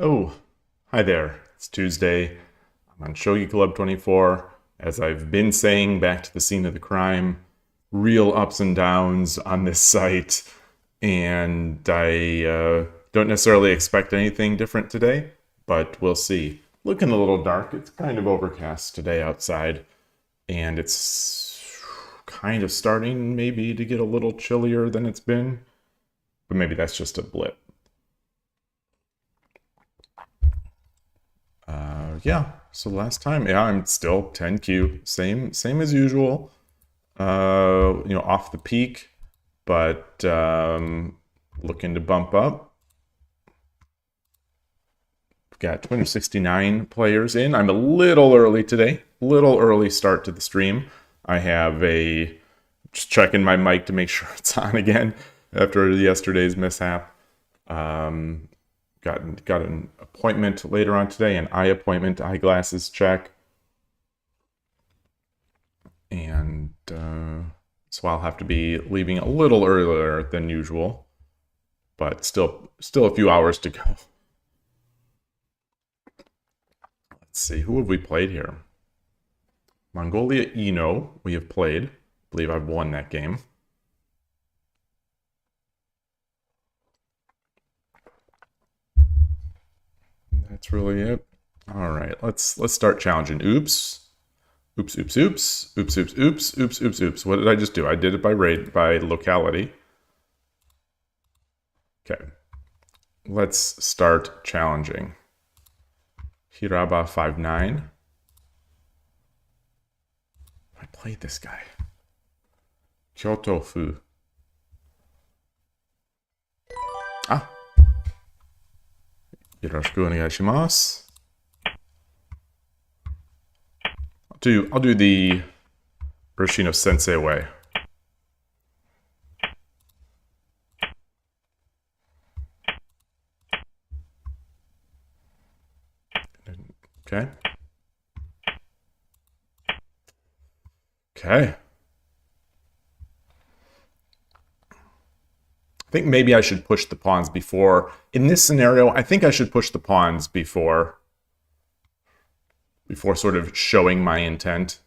Oh, hi there. It's Tuesday. I'm on Shogi Club 24. As I've been saying, back to the scene of the crime. Real ups and downs on this site, and I don't necessarily expect anything different today, but we'll see. Looking a little dark. It's kind of overcast today outside, and it's kind of starting maybe to get a little chillier than it's been, but maybe that's just a blip. Yeah, so last time, yeah, I'm still 10Q, same as usual. Off the peak, but looking to bump up. We've got 269 players in. I'm a little early today, little early start to the stream. I have just checking my mic to make sure it's on again after yesterday's mishap. Got an appointment later on today, an eye appointment, eyeglasses check. And so I'll have to be leaving a little earlier than usual, but still a few hours to go. Let's see, who have we played here? Mongolia Eno, we have played. I believe I've won that game. That's really it. All right, let's start challenging. Oops. Oops, oops, oops. Oops, oops, oops. Oops, oops, oops. What did I just do? I did it by locality. Okay. Let's start challenging. Hiraba 5-9. I played this guy. Kyoto Fu. Ah. Yoroshiku onegaishimasu. I'll do the Urashino Sensei way. Okay. Okay. I think maybe I should push the pawns before. In this scenario, I think I should push the pawns before sort of showing my intent.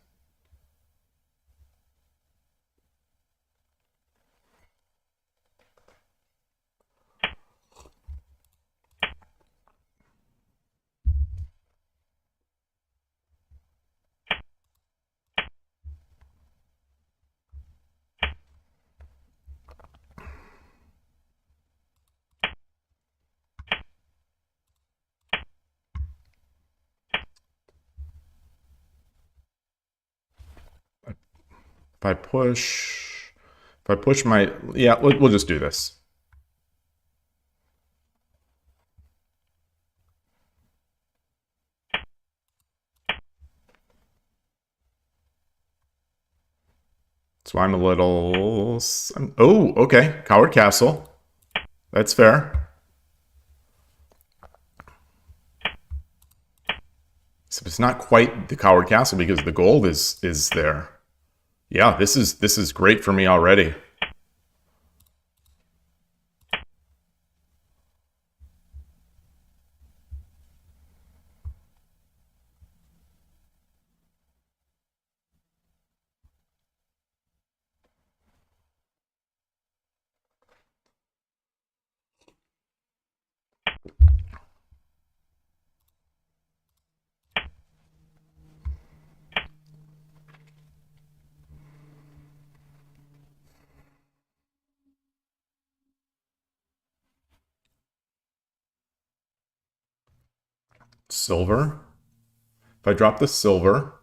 If I push my, yeah, we'll just do this. So I'm a little, oh, okay, Coward Castle. That's fair. So it's not quite the Coward Castle because the gold is there. Yeah, this is great for me already. Silver. If I drop the silver,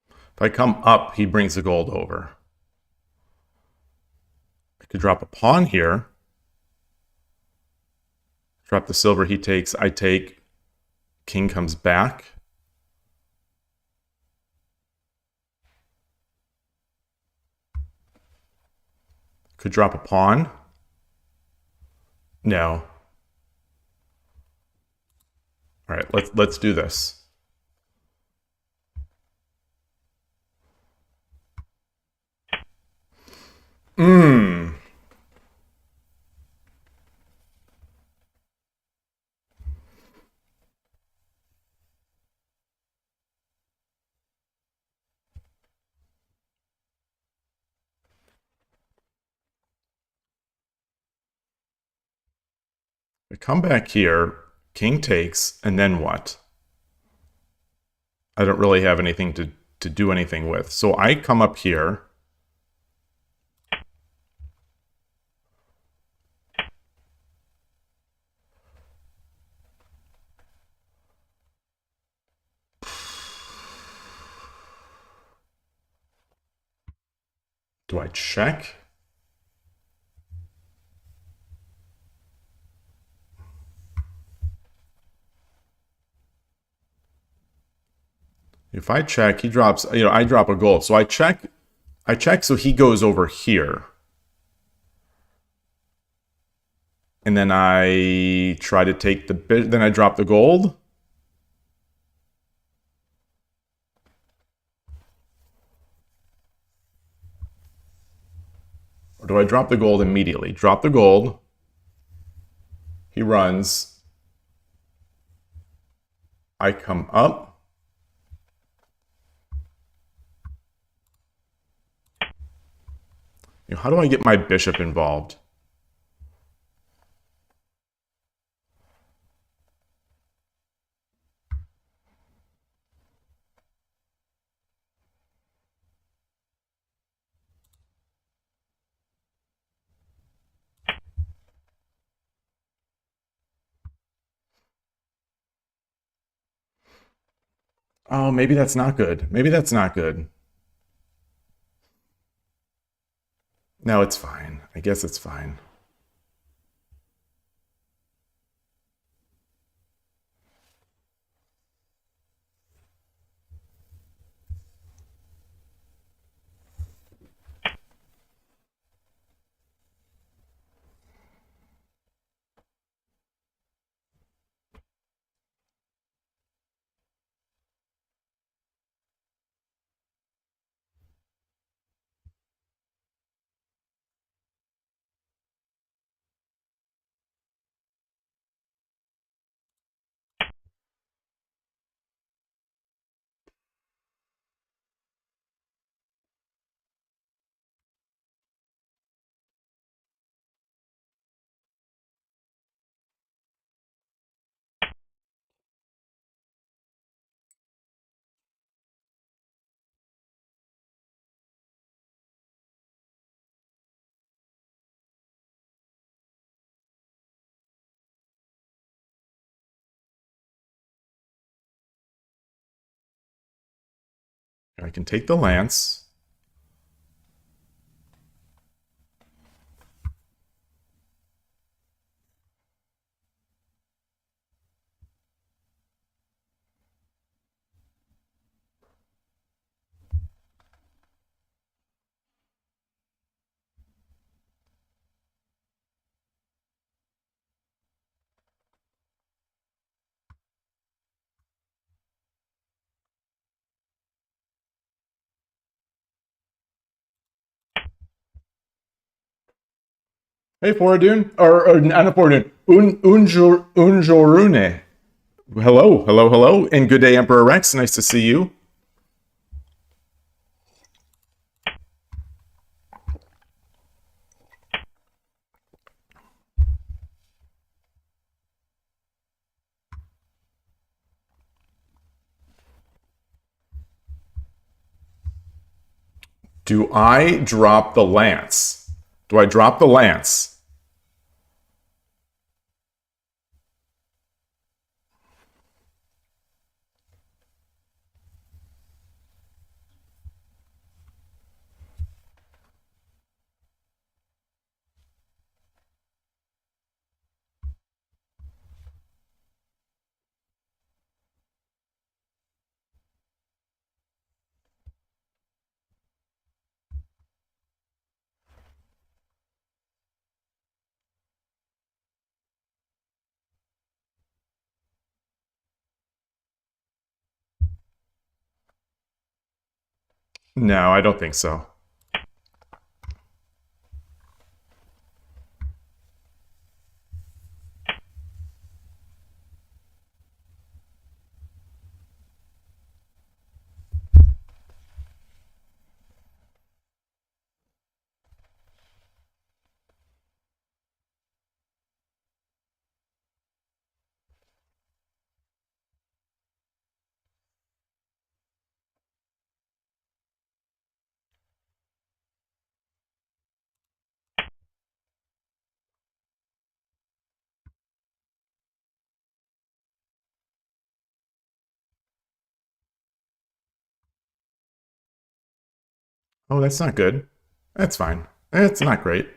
if I come up, he brings the gold over. I could drop a pawn here. Drop the silver, he takes, I take. King comes back. Could drop a pawn. No. All right, let's do this. Mmm. We come back here, king takes, and then what? I don't really have anything to do anything with. So I come up here. Do I check? If I check, he drops, I drop a gold. So I check so he goes over here. And then I try to take the bit, then I drop the gold. Or do I drop the gold immediately? Drop the gold. He runs. I come up. How do I get my bishop involved? Oh, maybe that's not good. Maybe that's not good. No, it's fine. I guess it's fine. I can take the lance. Hey, Foradun, or not Foradun, Unjorune. Hello, hello, hello, and good day, Emperor Rex. Nice to see you. Do I drop the lance? Do I drop the lance? No, I don't think so. Oh, that's not good. That's fine. It's not great.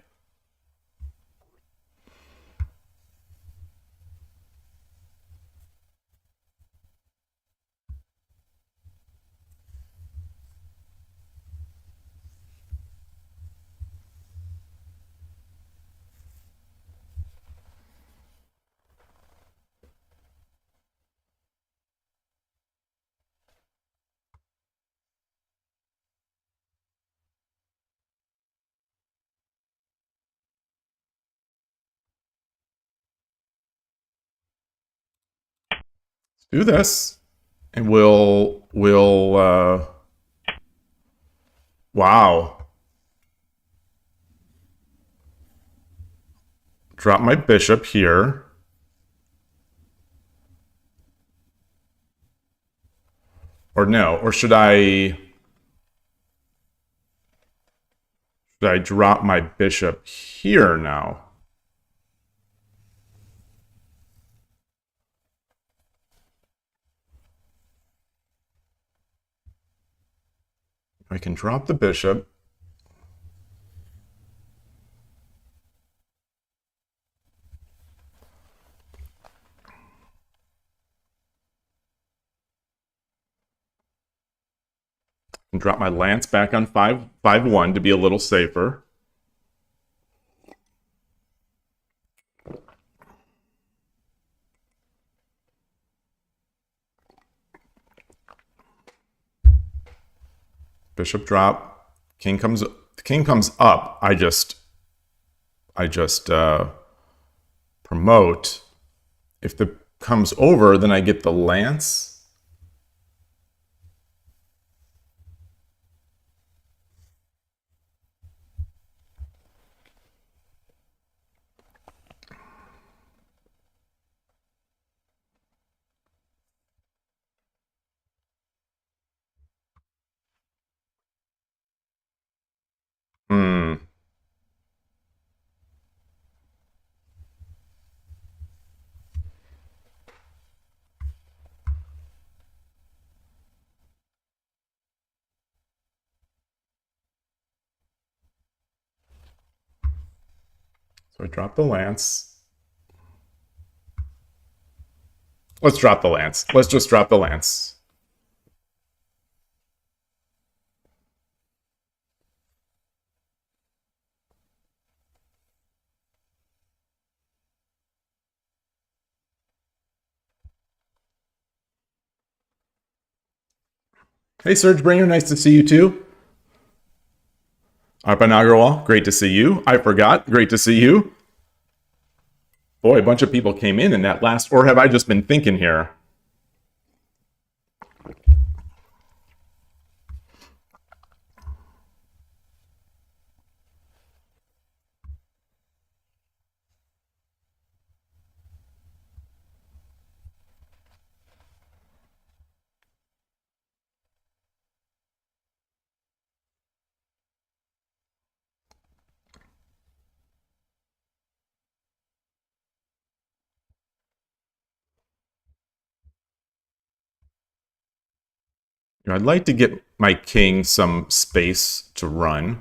Do this, and we'll wow. Drop my bishop here. Or no, or should I drop my bishop here now? I can drop the bishop. And drop my lance back on 5-1 to be a little safer. Bishop drop. King comes up. I just promote. If the comes over, then I get the lance. Hmm. So I drop the lance. Let's drop the lance. Let's just drop the lance. Hey, Surgebringer, nice to see you too. Arpan Agarwal, great to see you. I forgot, great to see you. Boy, a bunch of people came in that last, or have I just been thinking here? I'd like to get my king some space to run.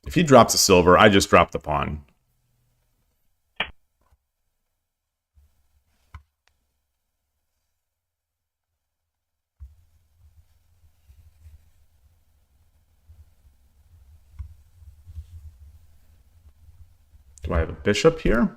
If he drops a silver, I just drop the pawn. Do I have a bishop here?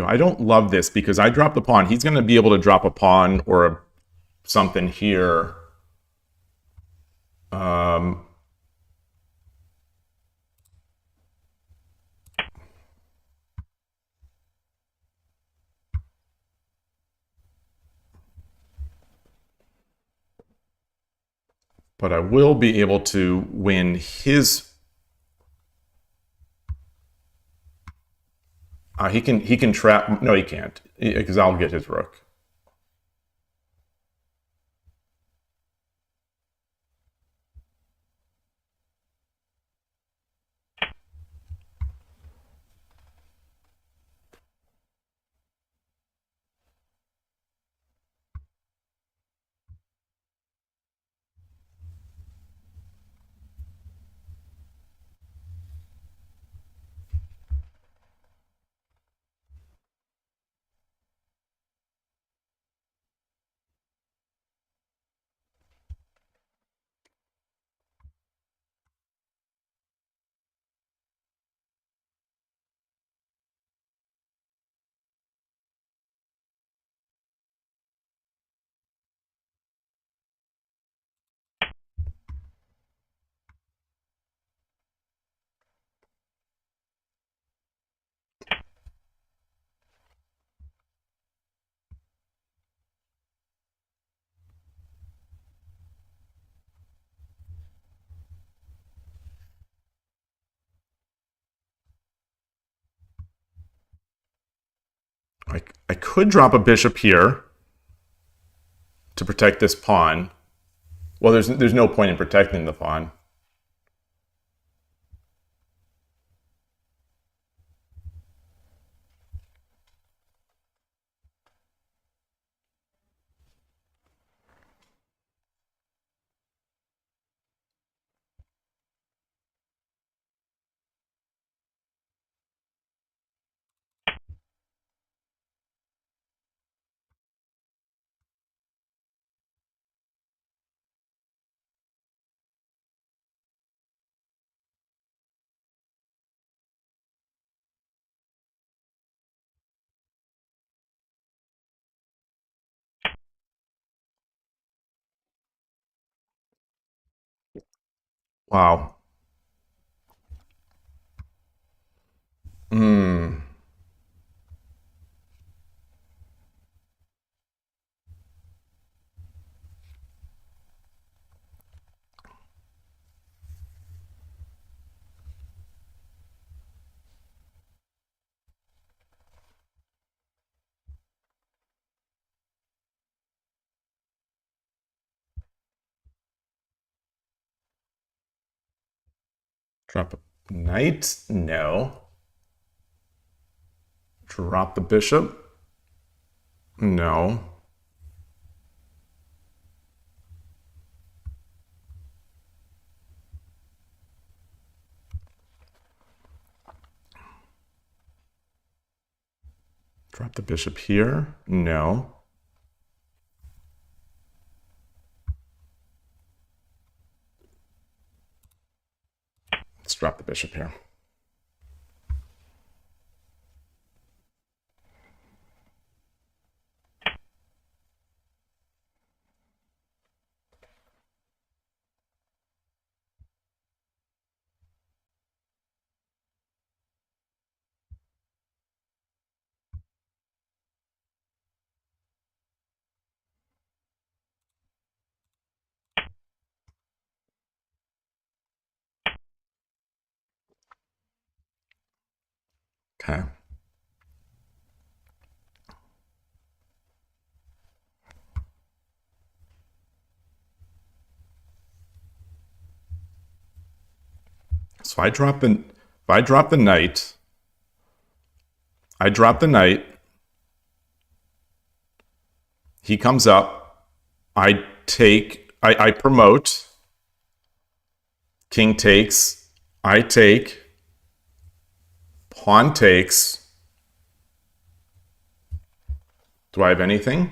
I don't love this because I drop the pawn. He's going to be able to drop a pawn or something here. But I will be able to win his. He can trap. No, he can't, because I'll get his rook. I could drop a bishop here to protect this pawn. Well, there's no point in protecting the pawn. Wow. Drop a knight? No. Drop the bishop? No. Drop the bishop here? No. Let's drop the bishop here. Okay. So I drop the knight. I drop the knight. He comes up. I take. I promote. King takes. I take. Pawn takes. Do I have anything?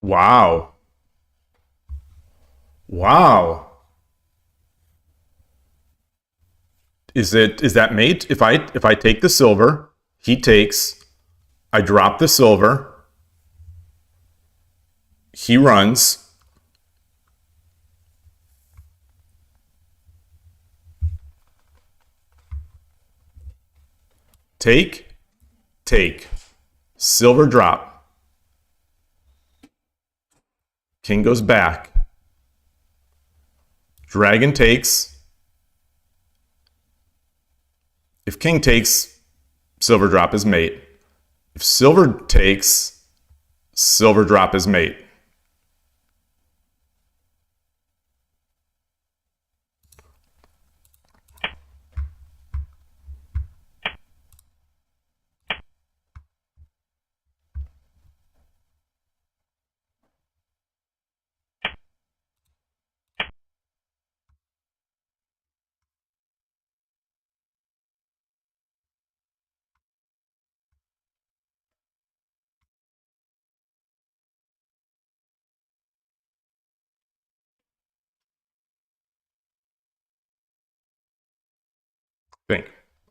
Wow. Wow. Is that mate? If I take the silver, he takes, I drop the silver, he runs. Take, take, silver drop. King goes back. Dragon takes. If king takes, silver drop is mate. If silver takes, silver drop is mate.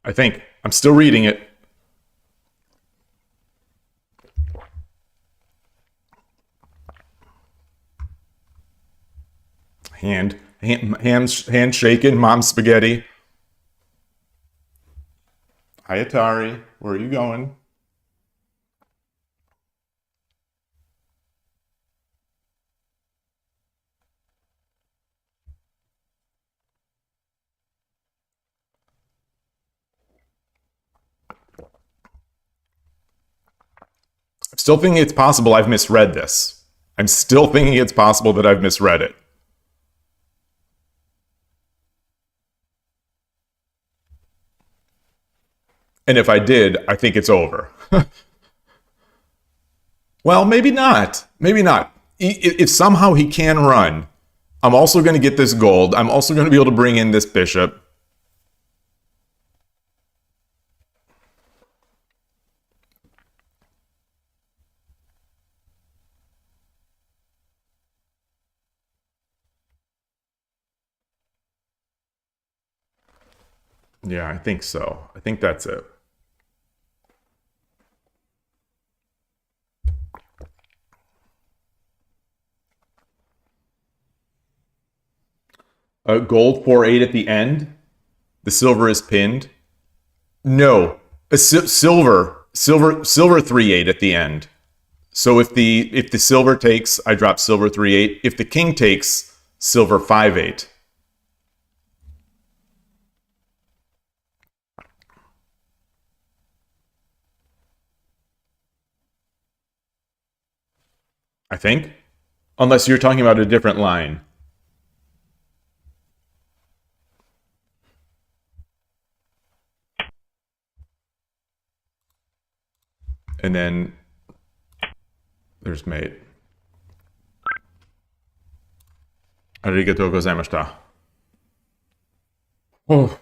I think. I'm still reading it. Hand shaking, mom spaghetti. Hi, Atari. Where are you going? I'm still thinking it's possible I've misread this. I'm still thinking it's possible that I've misread it. And if I did, I think it's over. Well, maybe not. Maybe not. If somehow he can run, I'm also going to get this gold. I'm also going to be able to bring in this bishop. Yeah, I think so. I think that's it. Gold 4-8 at the end. The silver is pinned. No, silver 3-8 at the end. So if the silver takes, I drop silver 3-8. If the king takes, silver 5-8. I think, unless you're talking about a different line. And then there's mate. Arigatou gozaimashita. Oh,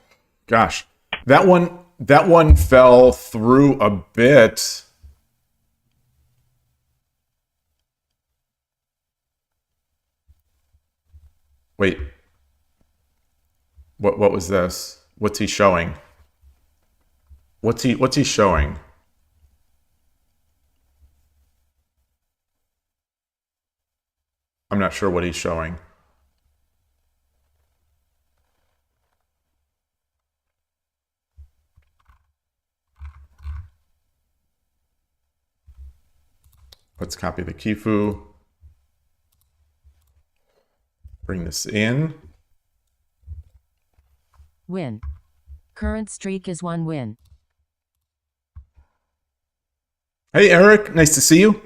gosh. That one fell through a bit. Wait. What was this? What's he showing? What's he showing? I'm not sure what he's showing. Let's copy the Kifu. Bring this in. Win. Current streak is 1 win. Hey, Eric. Nice to see you.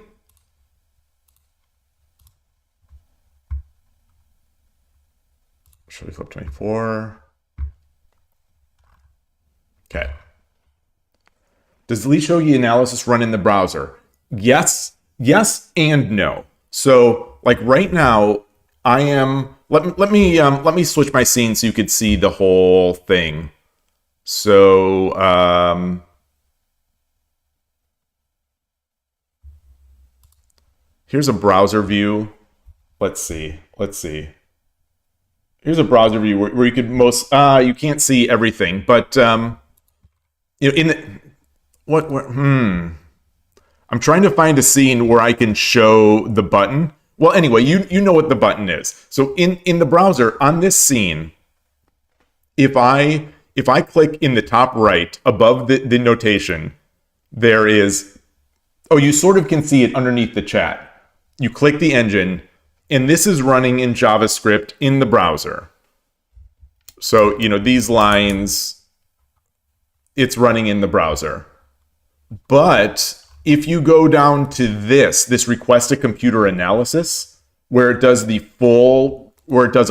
Shogi Club 24. Okay. Does the Lee Shogi analysis run in the browser? Yes and no. So like right now, I am. Let me switch my scene so you could see the whole thing. So here's a browser view. Let's see. Here's a browser view where you could you can't see everything, but in the I'm trying to find a scene where I can show the button. Well, anyway, you know what the button is. So in the browser on this scene, if I click in the top right above the notation, there is, you sort of can see it underneath the chat. You click the engine, and this is running in JavaScript in the browser. So, these lines, it's running in the browser. But if you go down to this request a computer analysis, where it does a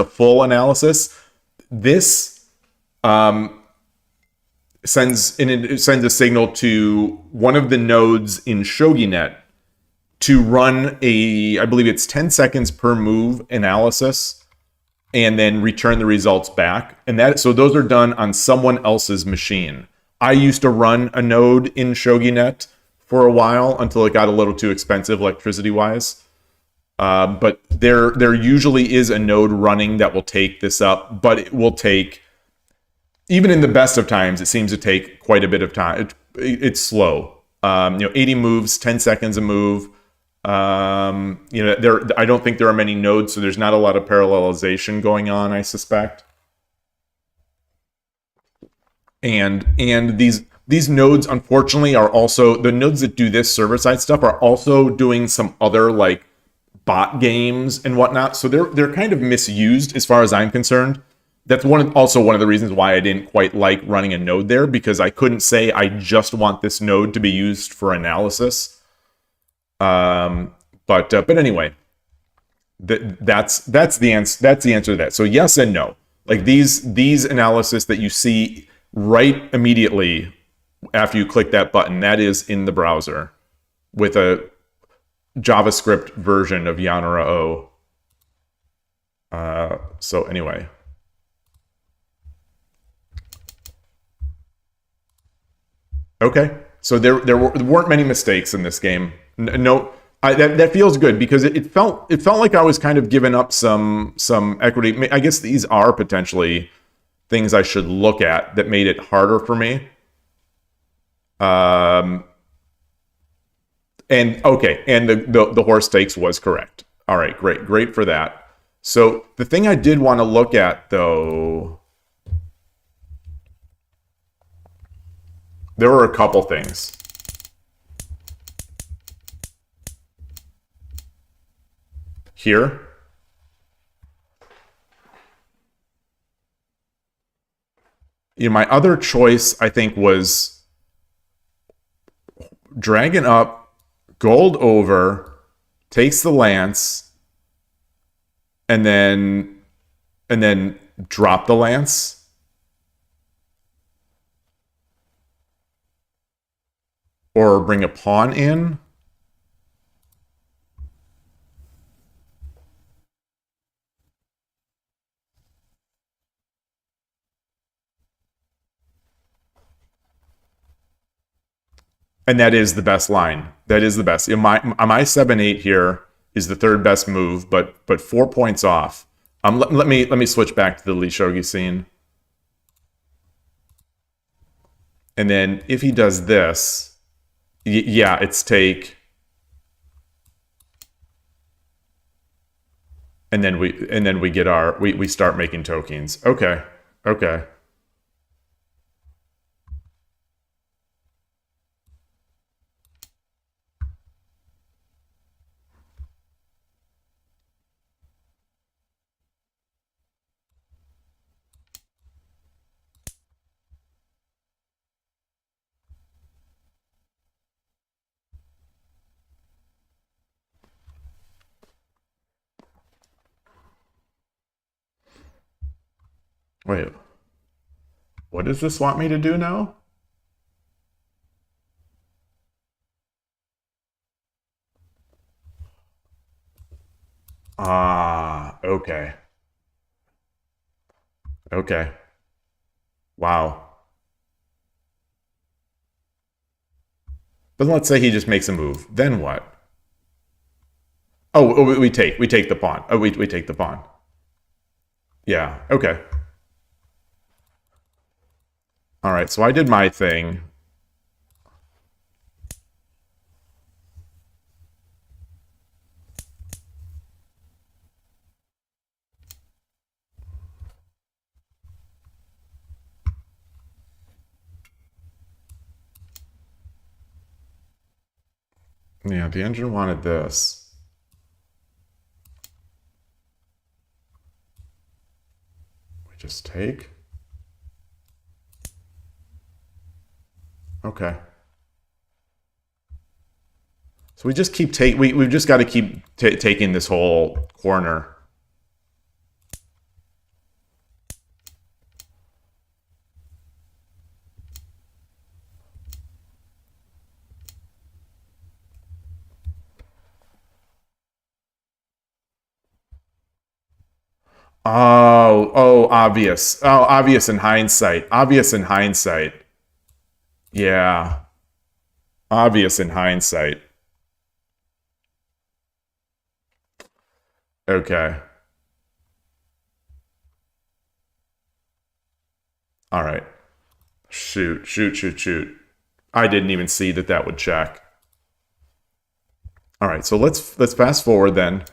full analysis, this sends a signal to one of the nodes in ShogiNet to run I believe it's 10 seconds per move analysis, and then return the results back. And so those are done on someone else's machine. I used to run a node in ShogiNet for a while until it got a little too expensive electricity-wise. But there usually is a node running that will take this up, but it will take, even in the best of times, it seems to take quite a bit of time. It's slow. 80 moves, 10 seconds a move. I don't think there are many nodes, so there's not a lot of parallelization going on, I suspect. And these nodes, unfortunately, are also, the nodes that do this server-side stuff are also doing some other bot games and whatnot. So they're kind of misused as far as I'm concerned. That's also one of the reasons why I didn't quite like running a node there, because I couldn't say I just want this node to be used for analysis. But anyway, that's the answer. That's the answer to that. So yes and no. These analysis that you see right immediately after you click that button, that is in the browser with a JavaScript version of Yanara O. So anyway. Okay, so there weren't many mistakes in this game. No, that feels good, because it felt like I was kind of giving up some equity. I guess these are potentially things I should look at that made it harder for me. And the horse stakes was correct. All right, great for that. So the thing I did want to look at, though, there were a couple things. Here. My other choice, I think, was dragon up, gold over, takes the lance, and then drop the lance. Or bring a pawn in. And that is the best line. That is the best. My 7-8 here is the third best move, but 4 points off. Let me switch back to the Lee Shogi scene. And then if he does this, yeah, it's take. And then we get we start making tokens. Okay. Wait, what does this want me to do now? Okay. Okay. Wow. But let's say he just makes a move. Then what? Oh, we take the pawn. Oh, we take the pawn. Yeah, okay. All right, so I did my thing. Yeah, the engine wanted this. We just take. Okay. So we just keep we've just got to keep taking this whole corner. Oh, obvious. Oh, obvious in hindsight. Obvious in hindsight. Yeah. Obvious in hindsight. Okay. All right. Shoot. I didn't even see that would check. All right, so let's fast forward then.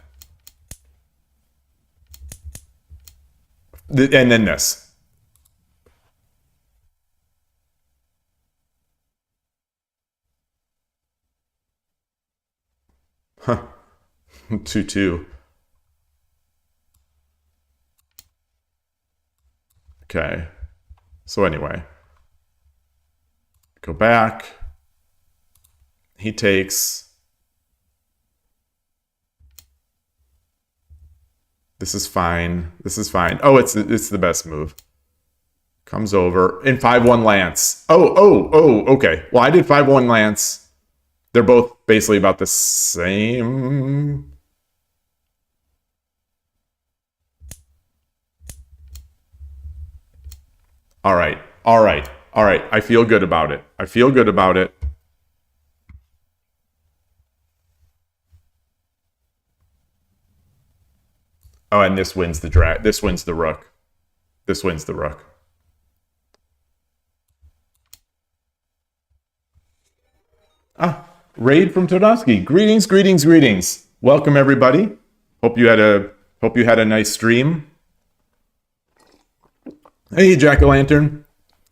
And then this. Huh. 2-2. Okay. So anyway. Go back. He takes. This is fine. This is fine. Oh, it's the best move. Comes over. And 5-1 lance. Oh, okay. Well, I did 5-1 lance. They're both basically about the same. All right. I feel good about it. Oh, and this wins the drag. This wins the rook. Ah, raid from Todosky. Greetings. Welcome everybody. Hope you had a nice stream. Hey, Jack-o'-lantern.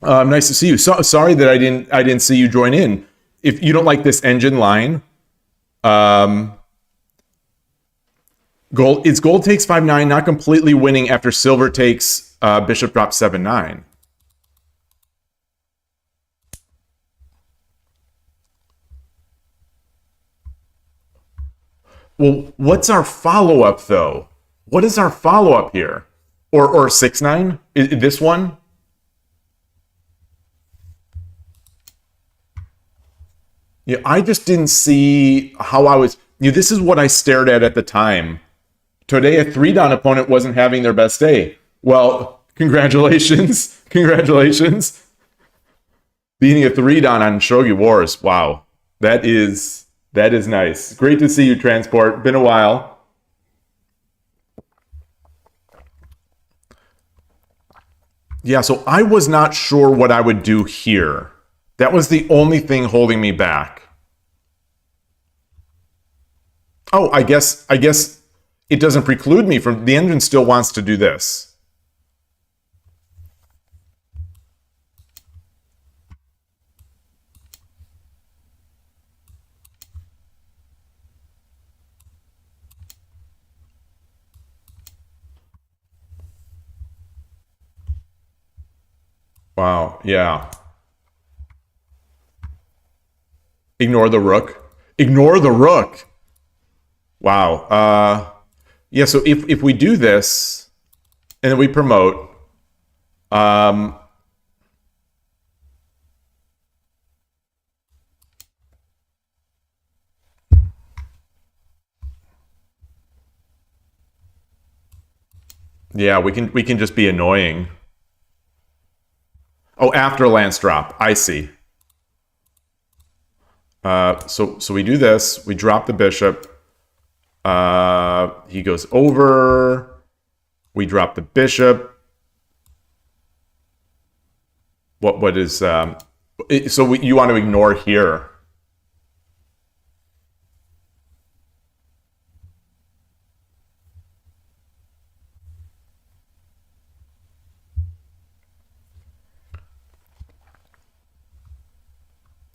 Nice to see you. Sorry that I didn't see you join in. If you don't like this engine line, gold takes 5-9, not completely winning after silver takes bishop drop 7-9. Well, what's our follow-up though? What is our follow-up here? Or 6-9? This one? Yeah, I just didn't see how I was. This is what I stared at the time. Today, a 3-down opponent wasn't having their best day. Well, congratulations. Beating a 3-down on Shogi Wars. Wow. That is nice. Great to see you, Transport. Been a while. Yeah, so I was not sure what I would do here. That was the only thing holding me back. Oh, I guess it doesn't preclude me from... The engine still wants to do this. Wow, yeah. Ignore the rook. Wow. Yeah, so if we do this, and then we promote, yeah, we can just be annoying. Oh, after lance drop. I see. So we do this. We drop the bishop. He goes over. We drop the bishop. What is so you want to ignore here?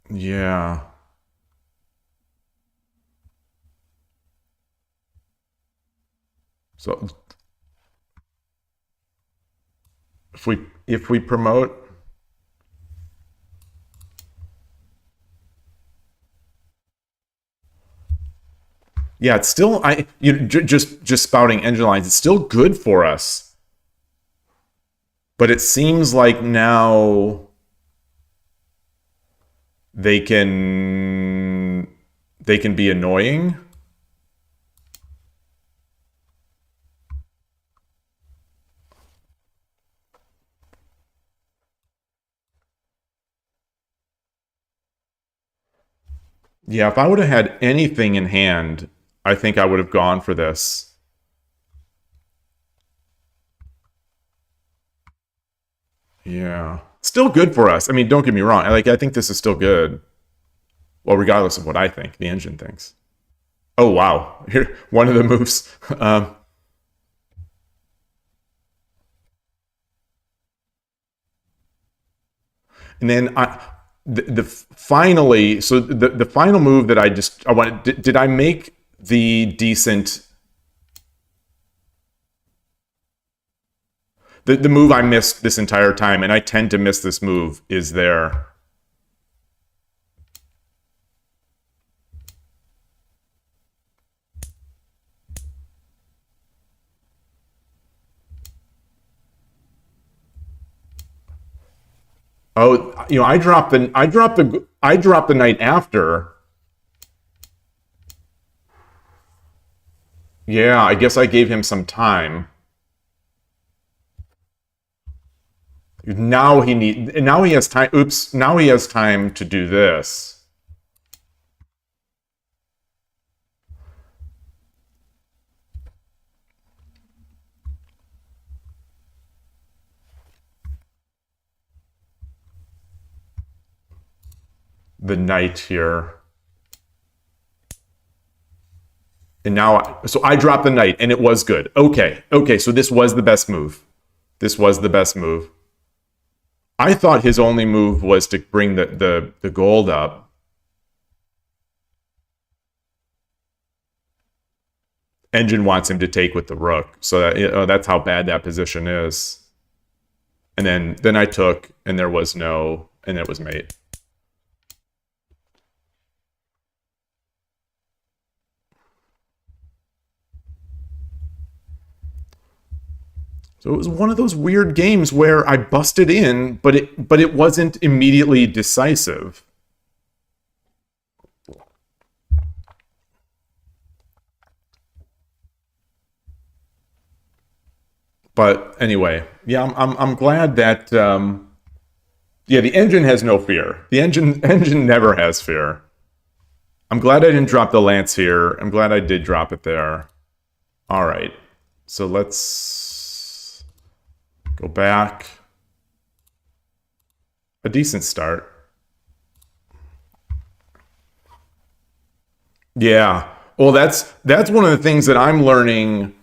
Yeah. So if we promote, yeah, it's still just spouting engine lines. It's still good for us, but it seems like now they can be annoying. Yeah, if I would have had anything in hand, I think I would have gone for this. Yeah. Still good for us. I mean, don't get me wrong. I think this is still good. Well, regardless of what I think, the engine thinks. Oh, wow. Here, one of the moves. And then finally, so the final move that I wanted, did I make the decent, the move I missed this entire time, and I tend to miss this move, is there. Oh, I dropped the knight after. Yeah, I guess I gave him some time. Now he has time. Oops, now he has time to do this. The knight here. And now, so I dropped the knight, and it was good. Okay, so this was the best move. This was the best move. I thought his only move was to bring the gold up. Engine wants him to take with the rook, so that's how bad that position is. And then I took, and there was no, and it was mate. So it was one of those weird games where I busted in, but it wasn't immediately decisive. But anyway, yeah, I'm glad that yeah, the engine has no fear. The engine never has fear. I'm glad I didn't drop the lance here. I'm glad I did drop it there. All right, so let's go back. A decent start. Yeah. Well, that's one of the things that I'm learning.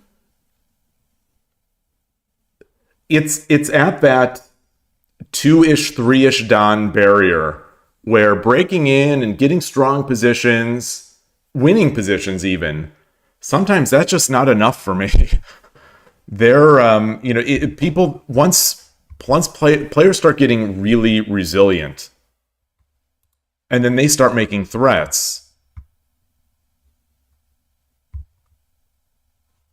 It's at that 2-ish, 3-ish Dan barrier where breaking in and getting strong positions, winning positions even, sometimes that's just not enough for me. People once players start getting really resilient, and then they start making threats.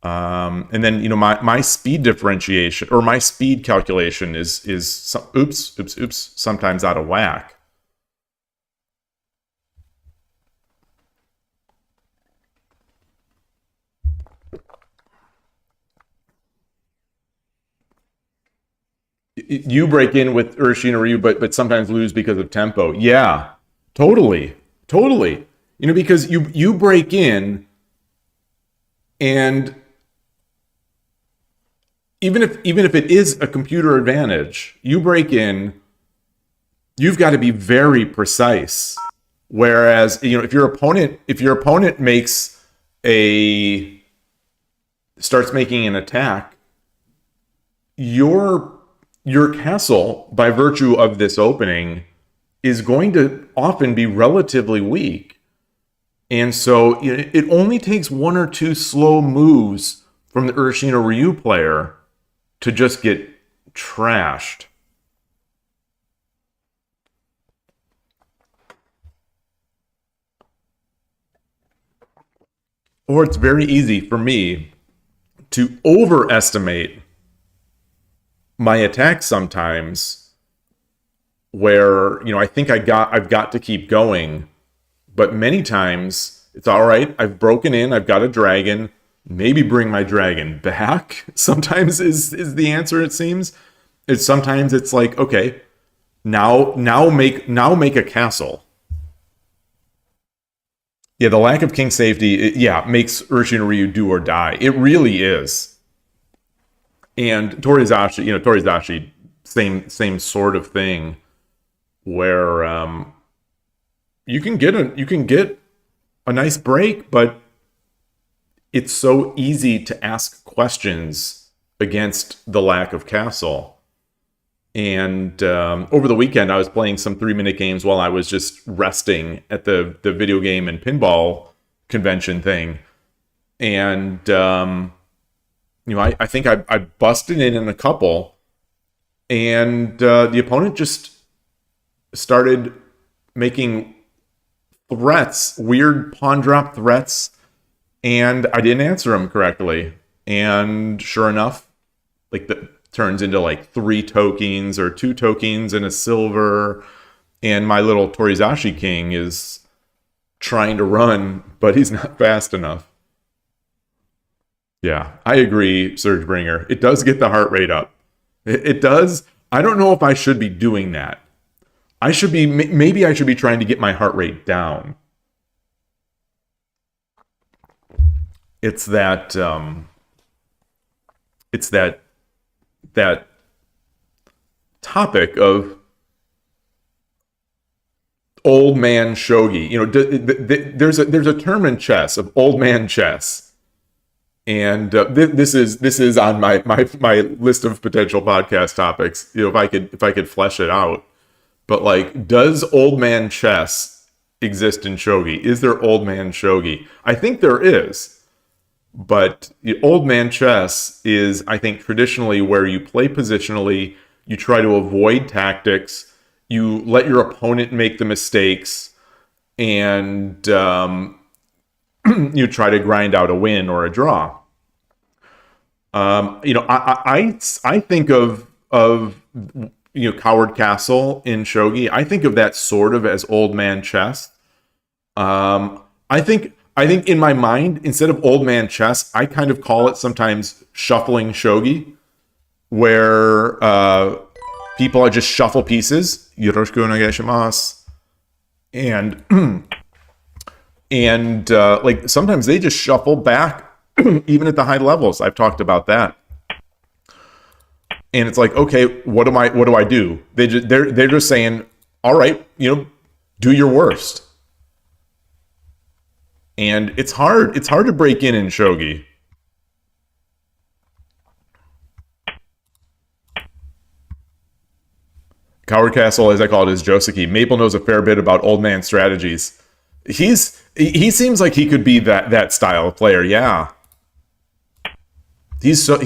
And then my speed differentiation or my speed calculation is oops sometimes out of whack. You break in with Urshin or Ryu, but sometimes lose because of tempo. Yeah, totally. Because you break in, And even if it is a computer advantage, you break in, you've got to be very precise. Whereas, if your opponent starts making an attack, your castle, by virtue of this opening, is going to often be relatively weak. And so it only takes one or two slow moves from the Urshino Ryu player to just get trashed. Or it's very easy for me to overestimate my attack sometimes, where I think I've got to keep going, but many times it's all right. I've broken in. I've got a dragon. Maybe bring my dragon back. Sometimes is the answer. It seems. Sometimes it's like, okay, now make a castle. Yeah, the lack of king safety, makes Urshino Ryu do or die. It really is. And Torizashi, same sort of thing, where you can get a nice break, but it's so easy to ask questions against the lack of castle. And over the weekend, I was playing some 3-minute games while I was just resting at the video game and pinball convention thing. And, I think I busted in a couple. And the opponent just started making threats, weird pawn drop threats. And I didn't answer them correctly. And sure enough, turns into 3 tokens or 2 tokens and a silver, and my little Torizashi king is trying to run, but he's not fast enough. Yeah, I agree, Surgebringer. It does get the heart rate up. It does. I don't know if I should be doing that. Maybe I should be trying to get my heart rate down. It's that topic of old man shogi. There's a term in chess of old man chess, and this is on my list of potential podcast topics. If I could flesh it out, but does old man chess exist in shogi? Is there old man shogi? I think there is. But the old man chess is, I think, traditionally where you play positionally, you try to avoid tactics, you let your opponent make the mistakes, and you try to grind out a win or a draw. I think of Coward Castle in shogi. I think of that sort of as old man chess. I think in my mind, instead of old man chess, I kind of call it sometimes shuffling shogi, where people just shuffle pieces. Yoroshiku onegaishimasu. And sometimes they just shuffle back, even at the high levels. I've talked about that. And it's like, okay, what do I do? They're just saying, all right, do your worst. And it's hard to break in shogi. Coward Castle, as I call it, is Joseki. Maple knows a fair bit about old man strategies. He seems like he could be that style of player, yeah. He's so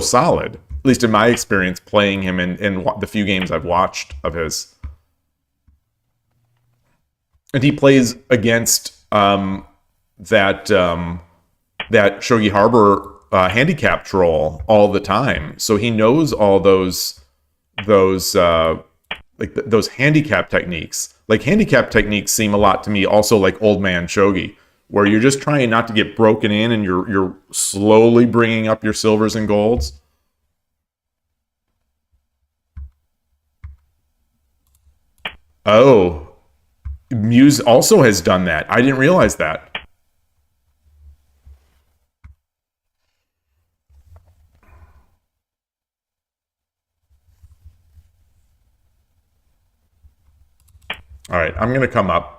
solid, at least in my experience playing him in the few games I've watched of his. And he plays against that Shogi Harbor handicap troll all the time, so he knows all those handicap techniques. Handicap techniques seem a lot to me also like old man shogi, where you're just trying not to get broken in, and you're slowly bringing up your silvers and golds. Oh. Muse also has done that. I didn't realize that. All right, I'm going to come up.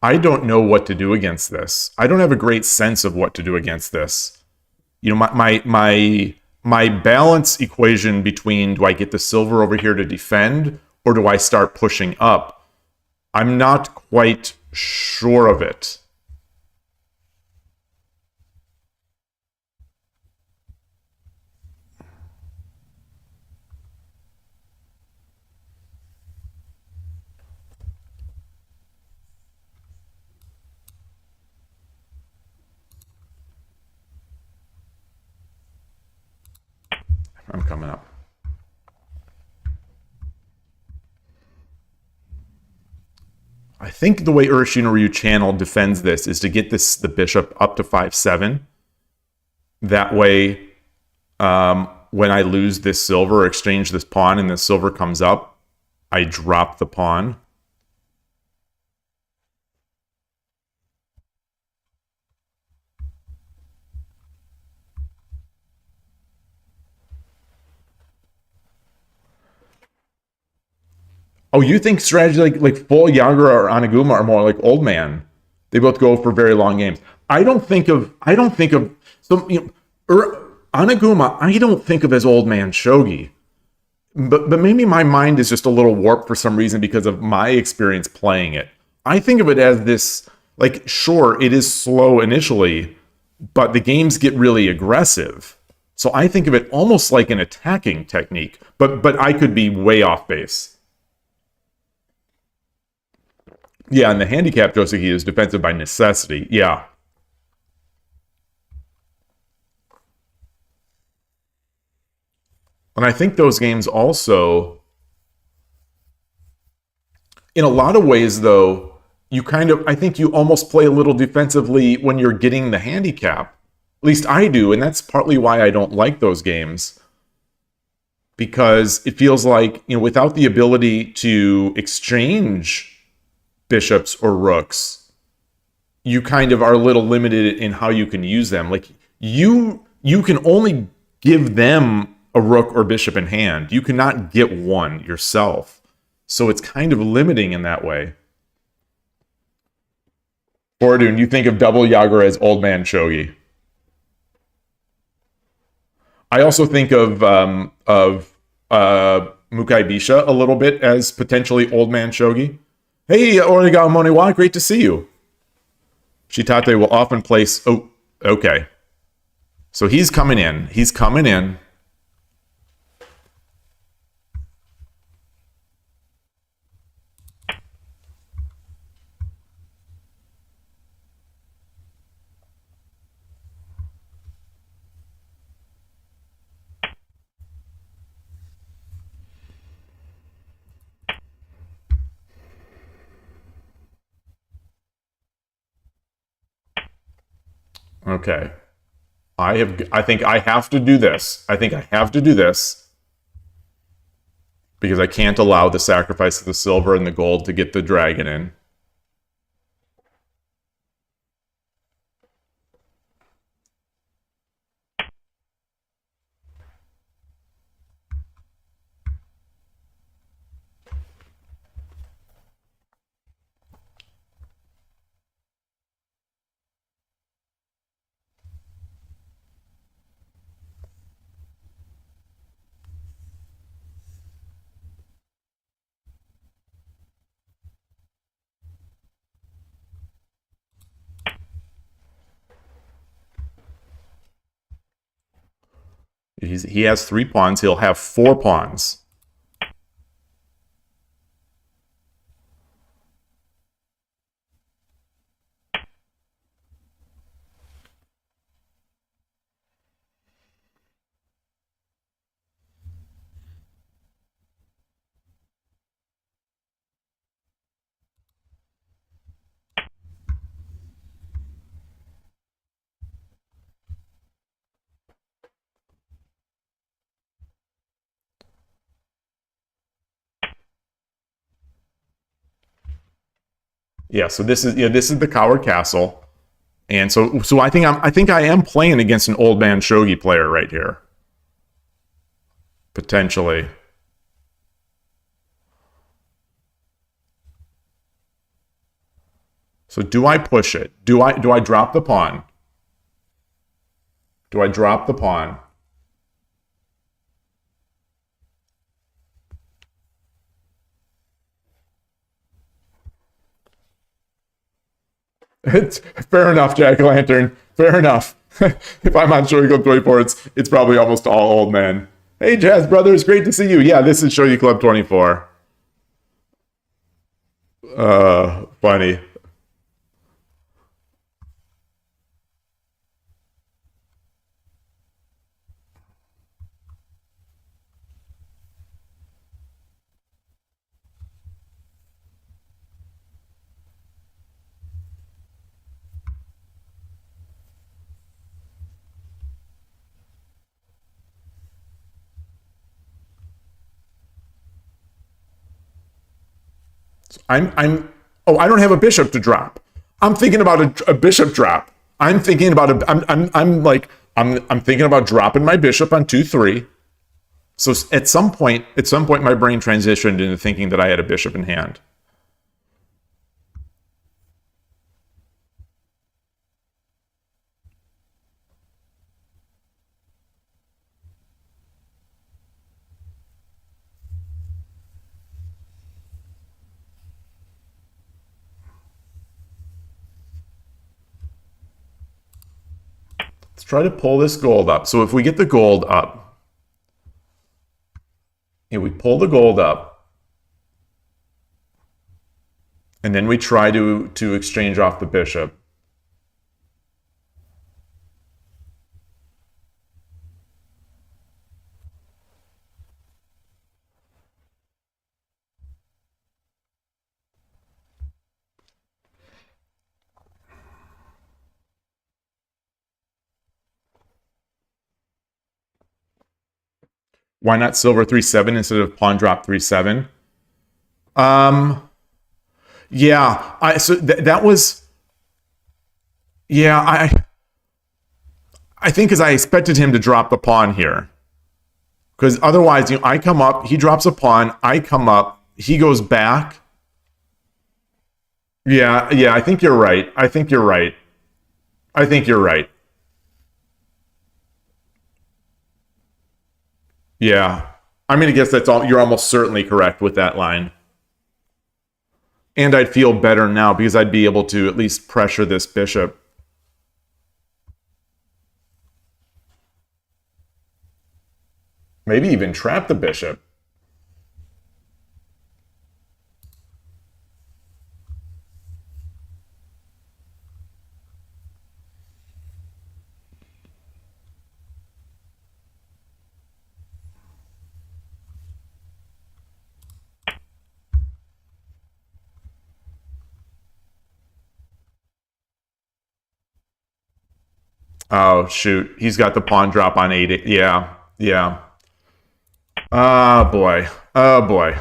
I don't know what to do against this. I don't have a great sense of what to do against this. You know, my balance equation between do I get the silver over here to defend or do I start pushing up? I'm not quite sure of it. I'm coming up. I think the way Urshinoryu Channel defends this is to get the bishop up to 5-7. That way, when I lose this silver or exchange this pawn and the silver comes up, I drop the pawn. Oh, you think strategy like full Yagura or Anaguma are more like old man? They both go for very long games. I don't think of so Anaguma. I don't think of as old man shogi, but maybe my mind is just a little warped for some reason because of my experience playing it. I think of it as this like sure it is slow initially, but the games get really aggressive. So I think of it almost like an attacking technique, but I could be way off base. Yeah, and the handicap Joseki is defensive by necessity. Yeah. And I think those games also, in a lot of ways, though, I think you almost play a little defensively when you're getting the handicap. At least I do, and that's partly why I don't like those games. Because it feels like, without the ability to exchange bishops or rooks, you kind of are a little limited in how you can use them. Like you can only give them a rook or bishop in hand. You cannot get one yourself. So it's kind of limiting in that way. Ordun, you think of double Yagura as old man shogi. I also think of Mukai Bisha a little bit as potentially old man shogi. Hey, Origawa Moniwa, great to see you. Shitate will often place... Oh, okay. So he's coming in. He's coming in. Okay. I think I have to do this. I think I have to do this because I can't allow the sacrifice of the silver and the gold to get the dragon in. He has 3 pawns. He'll have 4 pawns. Yeah, so this is the coward castle. And so I think I am playing against an old man shogi player right here. Potentially. So do I push it? Do I drop the pawn? Do I drop the pawn? It's fair enough, Jack Lantern. Fair enough. If I'm on Shogi Club 24, it's probably almost all old men. Hey, Jazz Brothers, great to see you. Yeah, this is Shogi Club 24. Funny. Oh, I don't have a bishop to drop. I'm thinking about a bishop drop. I'm thinking about I'm thinking about dropping my bishop on 2-3. So at some point, my brain transitioned into thinking that I had a bishop in hand. Let's try to pull this gold up. So if we get the gold up, and we pull the gold up, and then we try to exchange off the bishop. Why not silver 3-7 instead of pawn drop 3-7? Yeah, that was, yeah, I think because I expected him to drop the pawn here. Because otherwise, I come up, he drops a pawn, I come up, he goes back. Yeah, I think you're right. I think you're right. Yeah. I'm going to guess that's all. You're almost certainly correct with that line. And I'd feel better now because I'd be able to at least pressure this bishop. Maybe even trap the bishop. Oh, shoot. He's got the pawn drop on 8. Yeah. Oh, boy. Oh, boy.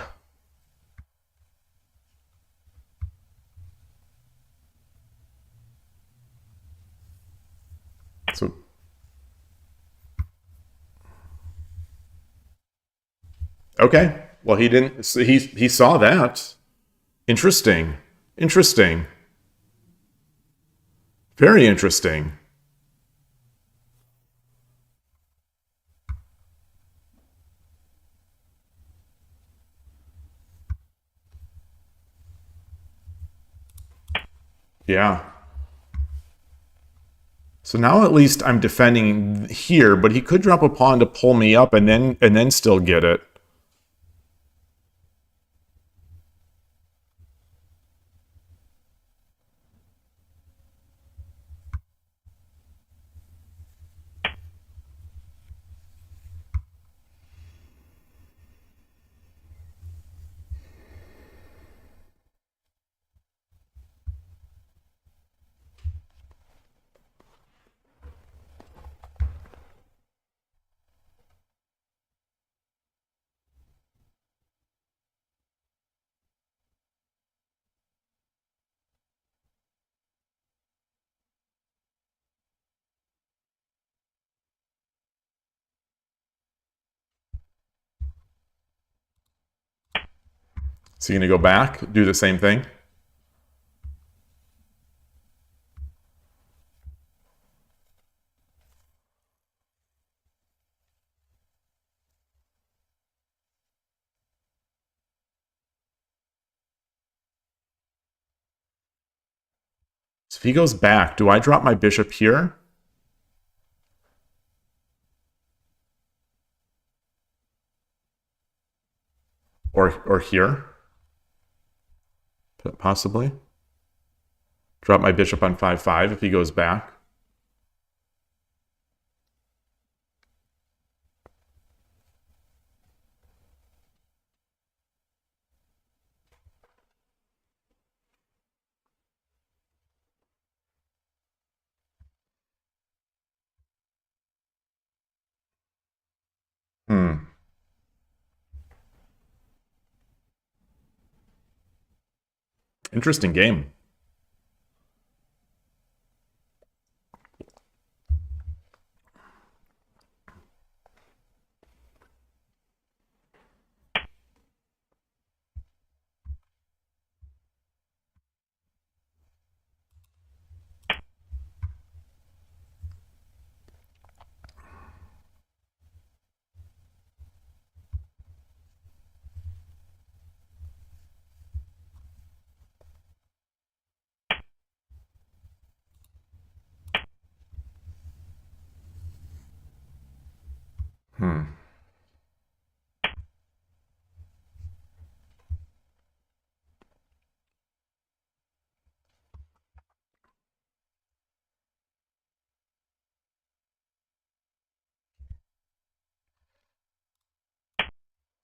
So, okay. Well, he didn't. He saw that. Interesting. Very interesting. Yeah. So now at least I'm defending here, but he could drop a pawn to pull me up and then still get it. Is he going to go back, do the same thing? So if he goes back, do I drop my bishop here? Or here? Possibly. Drop my bishop on 5-5 if he goes back. Interesting game.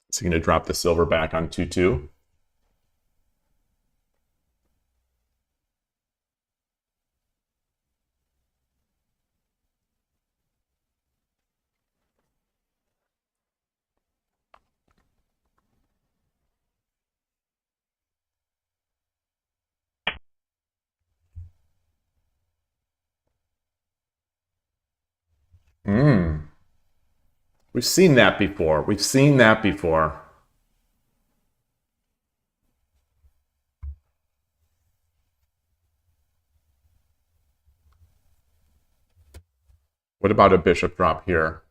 Is he going to drop the silver back on 2-2? We've seen that before. We've seen that before. What about a bishop drop here?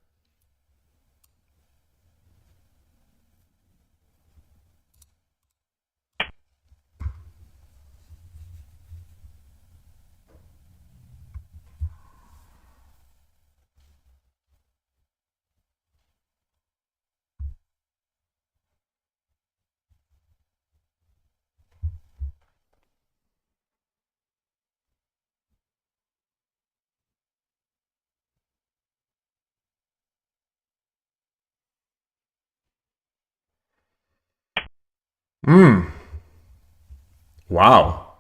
Wow.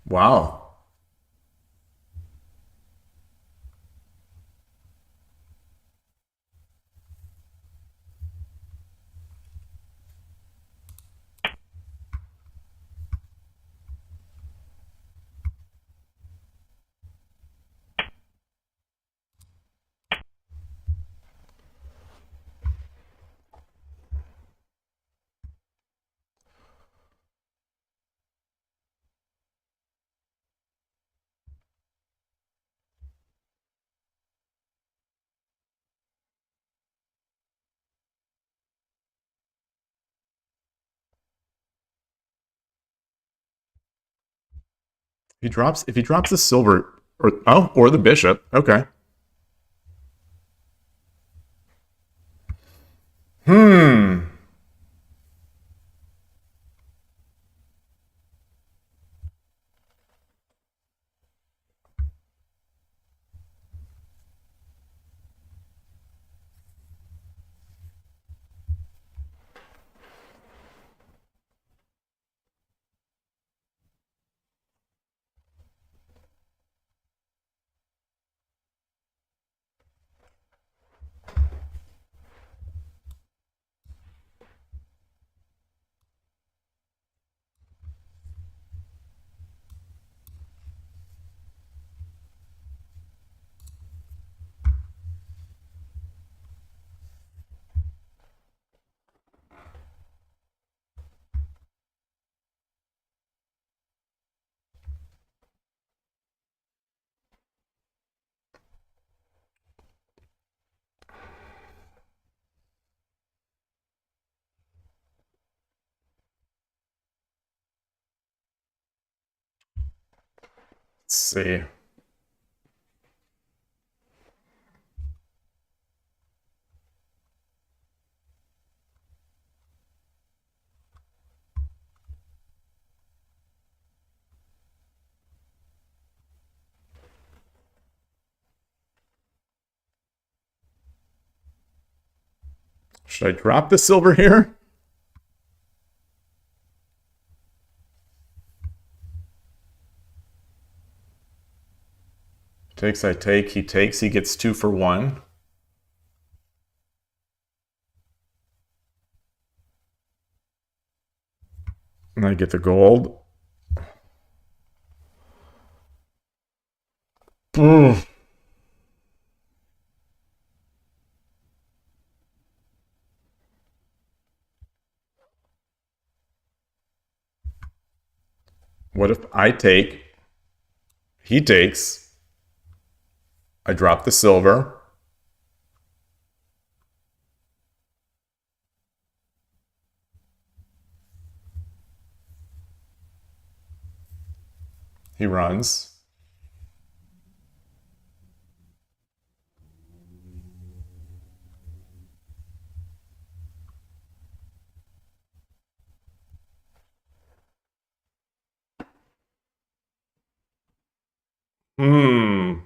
Wow. If he drops the silver or the bishop, okay. Let's see. Should I drop the silver here? Takes, I take, he takes, he gets 2 for 1. And I get the gold. Mm. What if I take, he takes, I drop the silver, he runs. Hmm.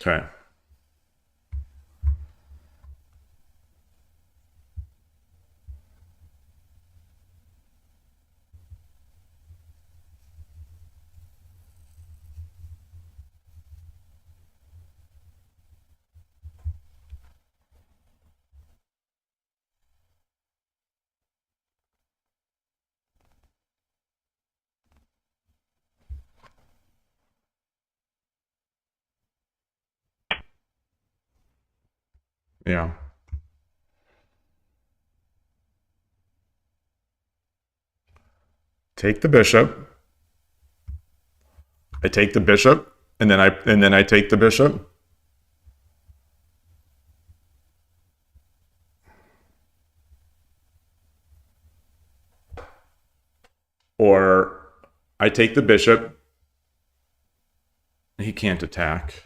Okay. Yeah. Take the bishop. I take the bishop, and then I take the bishop. Or I take the bishop. He can't attack.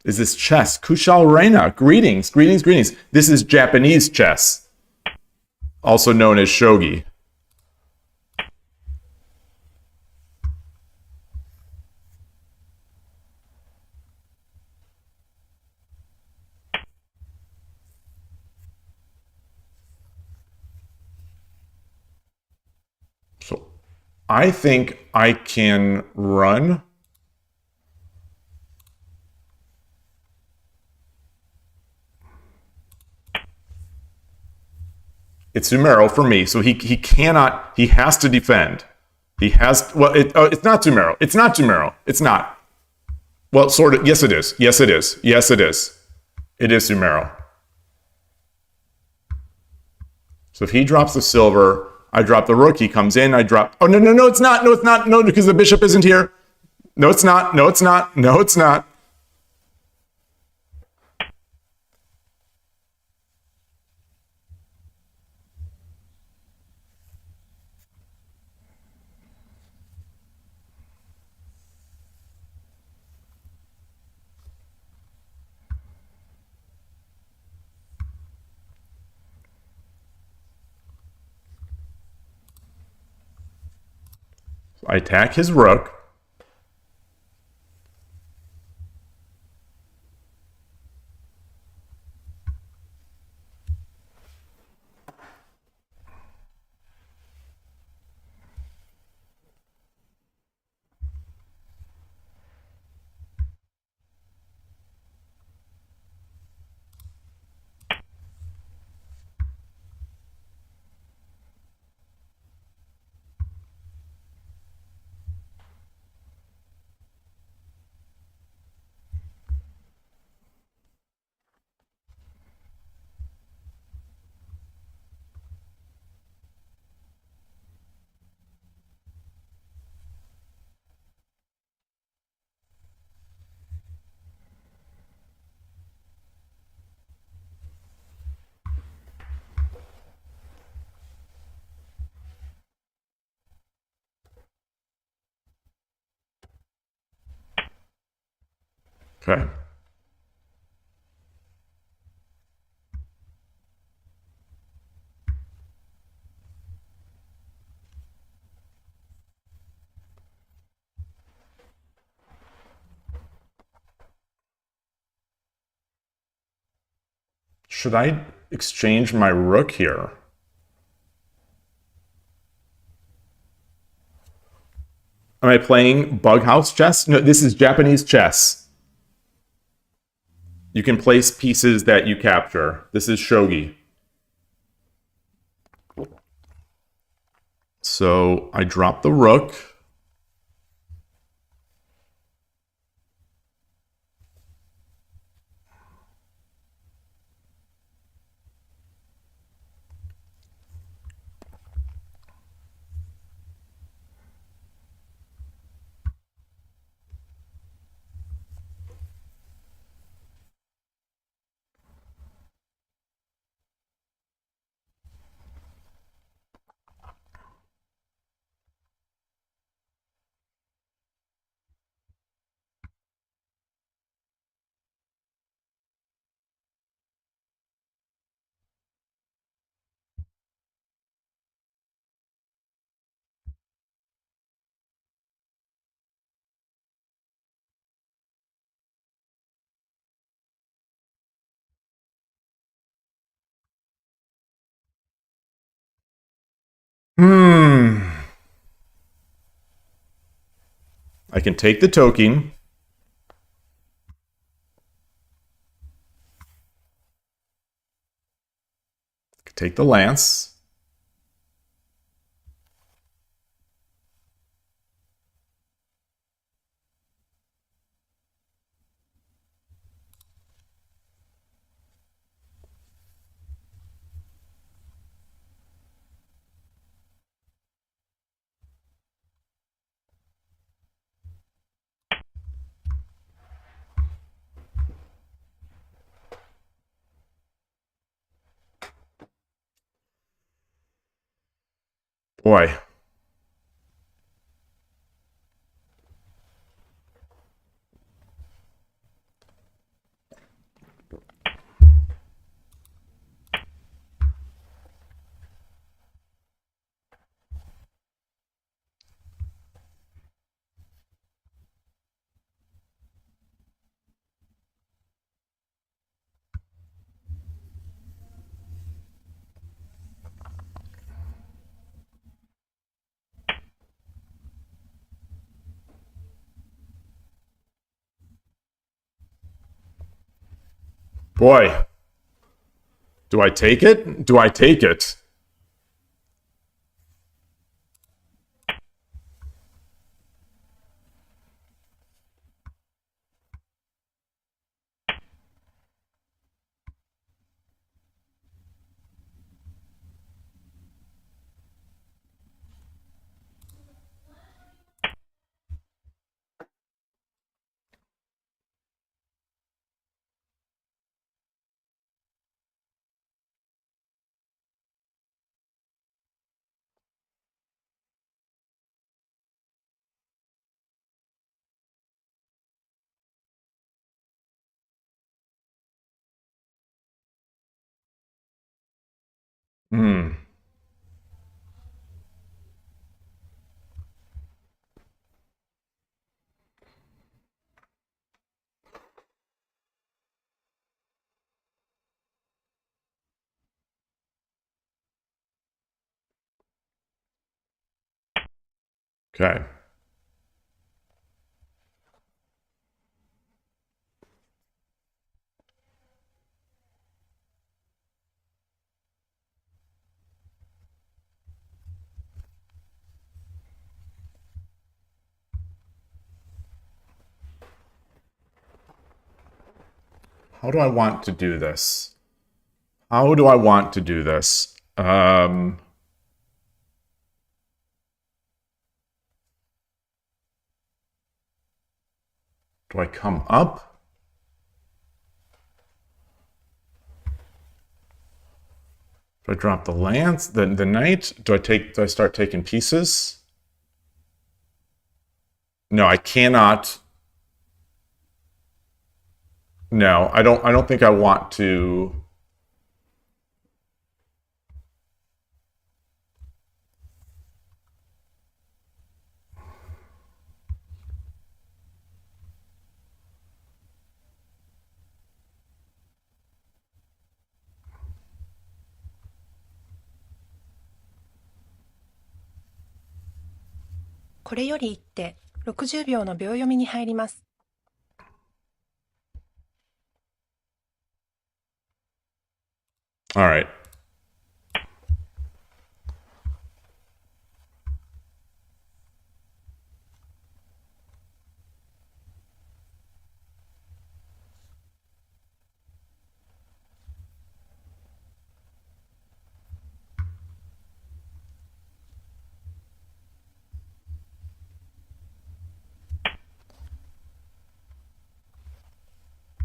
Is this chess? Kushal Reina, greetings, greetings, greetings. This is Japanese chess, also known as shogi. So I think I can run. It's Sumero for me, so he cannot, he has to defend. He has, well, it's not Sumero. It's not Sumero. It's not. Well, sort of, yes it is. Yes it is. Yes it is. It is Sumero. So if he drops the silver, I drop the rook, he comes in, I drop, oh, no, no, no, it's not, no, it's not, no, because the bishop isn't here. No, it's not, no, it's not, no, it's not. So I attack his rook. Okay. Should I exchange my rook here? Am I playing bug house chess? No, this is Japanese chess. You can place pieces that you capture. This is shogi. So I drop the rook. I can take the token. Take the lance. Boy. Boy. Do I take it? Do I take it? Hmm. Okay. How do I want to do this? How do I want to do this? Do I come up? Do I drop the lance, the knight? Do I start taking pieces? No, I cannot. No, I don't think I want to.これより一手、60秒の秒読みに入ります。All right.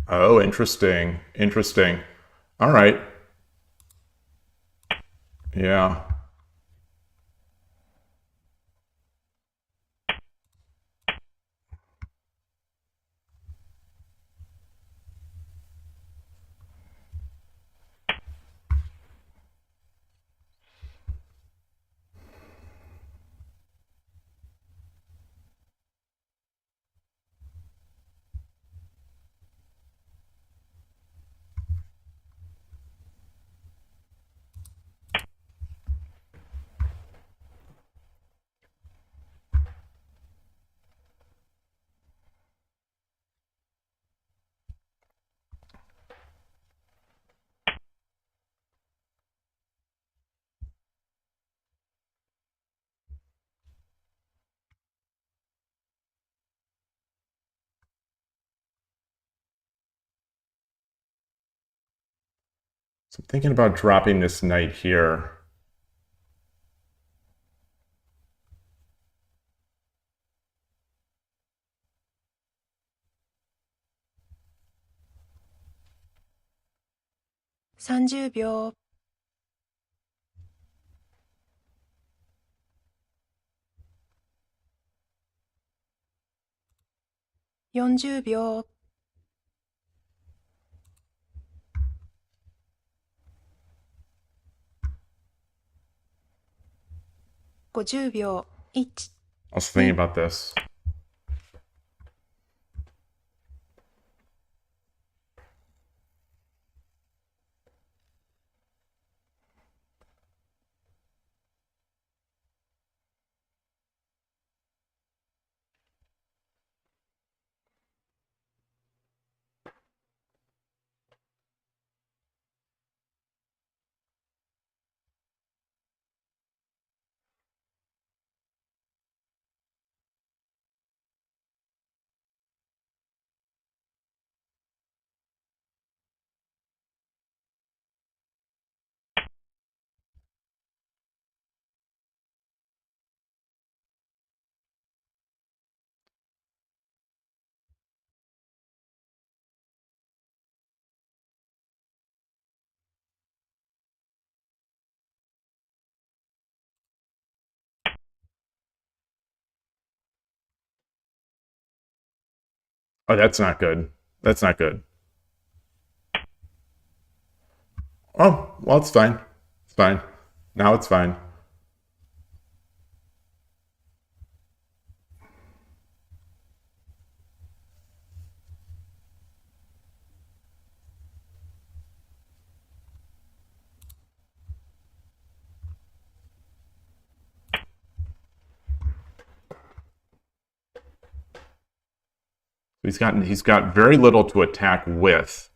Oh, interesting. Interesting. All right. Yeah. So I'm thinking about dropping this knight here.30秒。40秒。50秒。1。I was thinking about this. Oh, that's not good. That's not good. Oh, well, it's fine. It's fine. Now it's fine. He's got very little to attack with.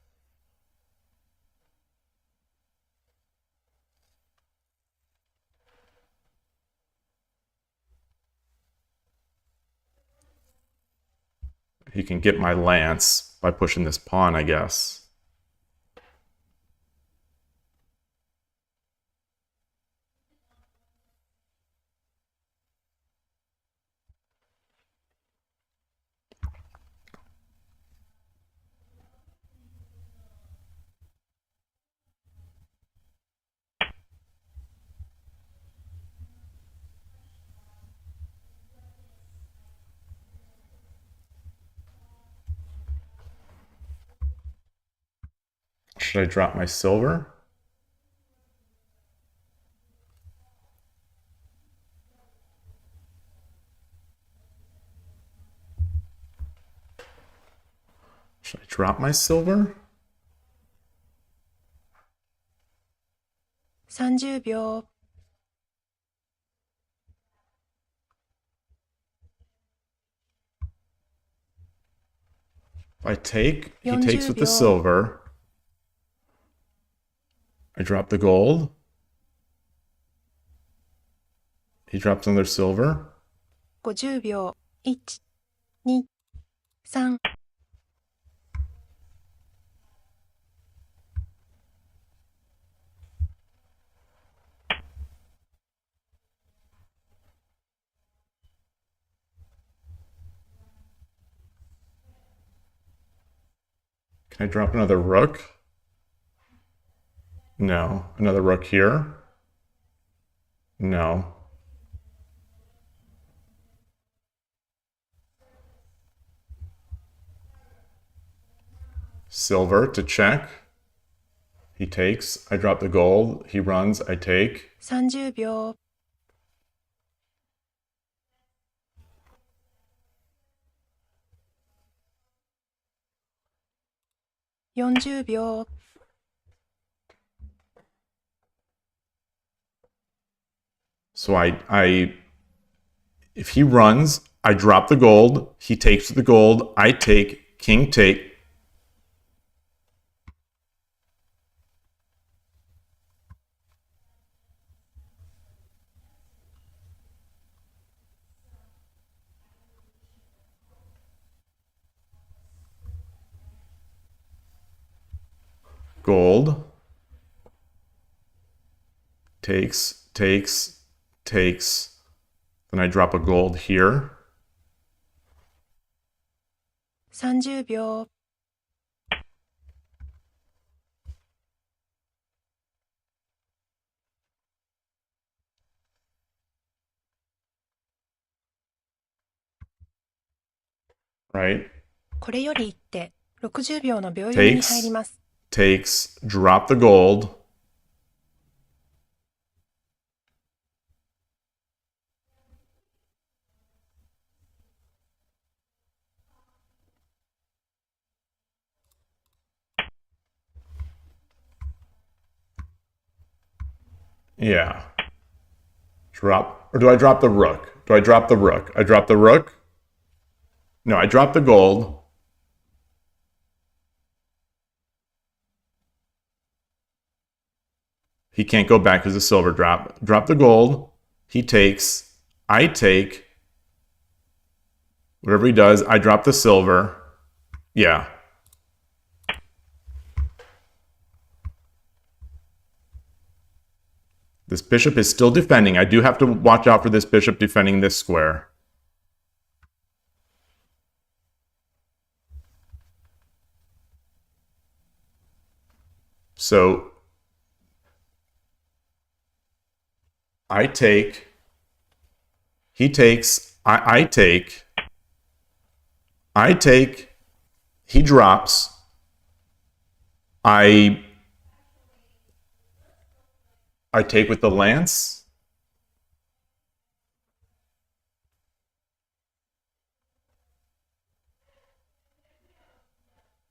He can get my lance by pushing this pawn, I guess. Should I drop my silver? Should I drop my silver? 30秒。If I take, he 40 takes with the秒。 silver. I drop the gold. He drops another silver. 50秒。1、2、3。Can I drop another rook? No. Another rook here? No. Silver to check. He takes. I drop the gold. He runs. I take. 30秒。40秒。 So if he runs, I drop the gold. He takes the gold. I take. King take. Gold. Takes, takes, takes. Then I drop a gold here. 30秒。 Right? これより一手、60秒の秒読みに入ります。 Takes, drop the gold. Yeah. Drop, or do I drop the rook? Do I drop the rook? I drop the rook? No, I drop the gold. He can't go back because the silver drop. Drop the gold. He takes. I take. Whatever he does, I drop the silver. Yeah. This bishop is still defending. I do have to watch out for this bishop defending this square. So I take, he takes, I take, he drops, I take with the lance.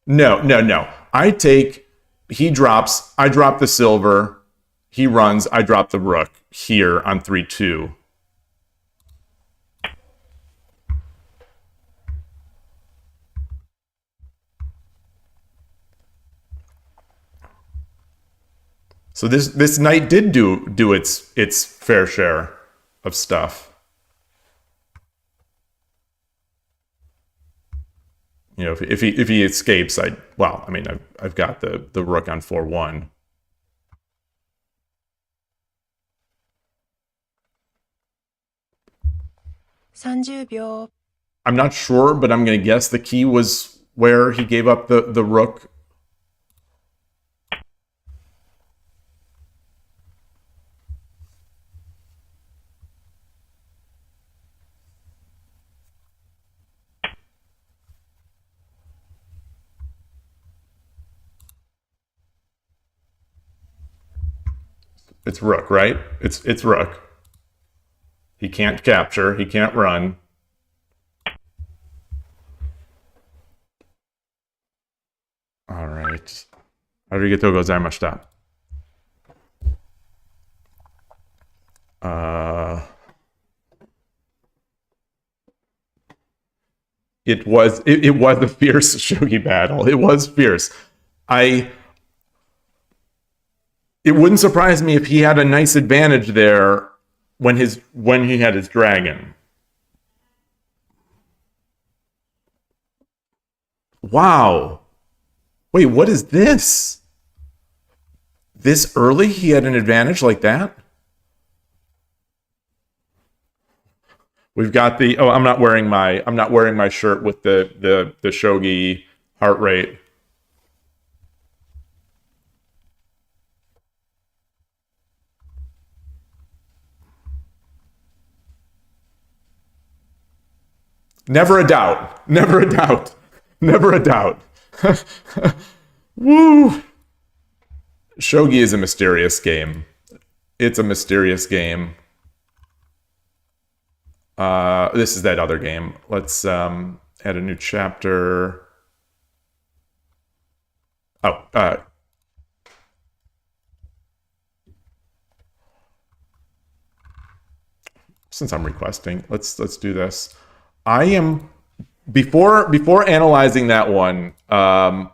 No. I take, he drops, I drop the silver, he runs, I drop the rook here on 3-2. So this knight did do its fair share of stuff. You know, if he escapes, I've got the rook on 4-1. I'm not sure, but I'm going to guess the key was where he gave up the rook. It's rook, right? It's rook. He can't capture. He can't run. All right. Arigatou gozaimashita. It was a fierce shogi battle. It was fierce. It wouldn't surprise me if he had a nice advantage there when he had his dragon. Wow. Wait, what is this? This early he had an advantage like that? We've got the I'm not wearing my shirt with the shogi heart rate. Never a doubt. Never a doubt. Never a doubt. Woo! Shogi is a mysterious game. It's a mysterious game. This is that other game. Let's add a new chapter. Since I'm requesting, let's do this. I am before analyzing that one. I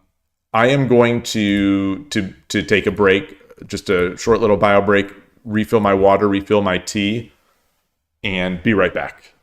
am going to take a break, just a short little bio break, refill my water, refill my tea, and be right back.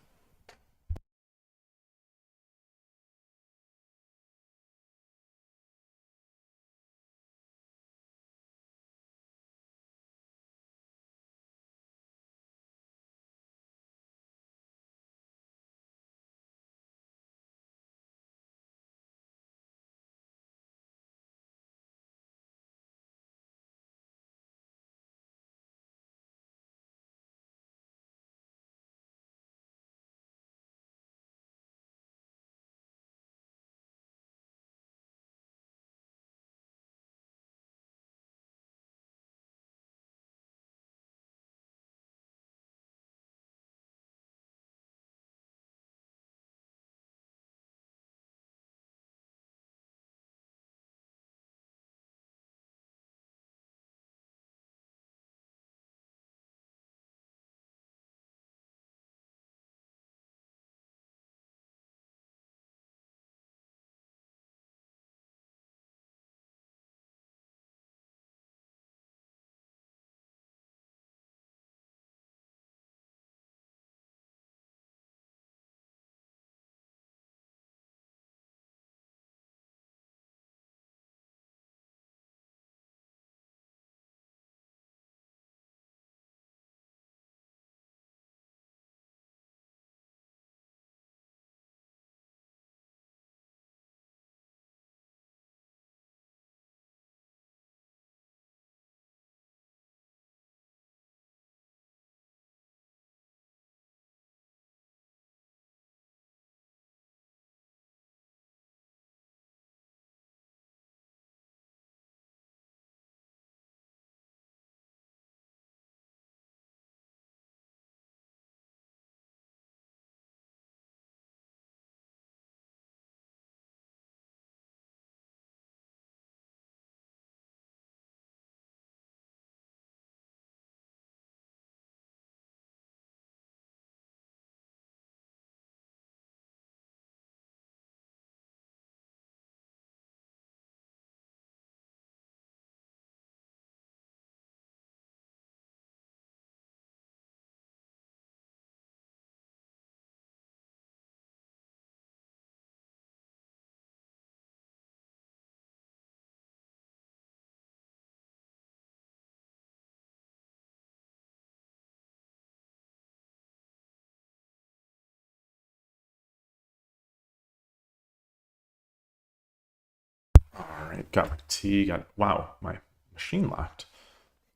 All right, got my tea. Wow, my machine locked.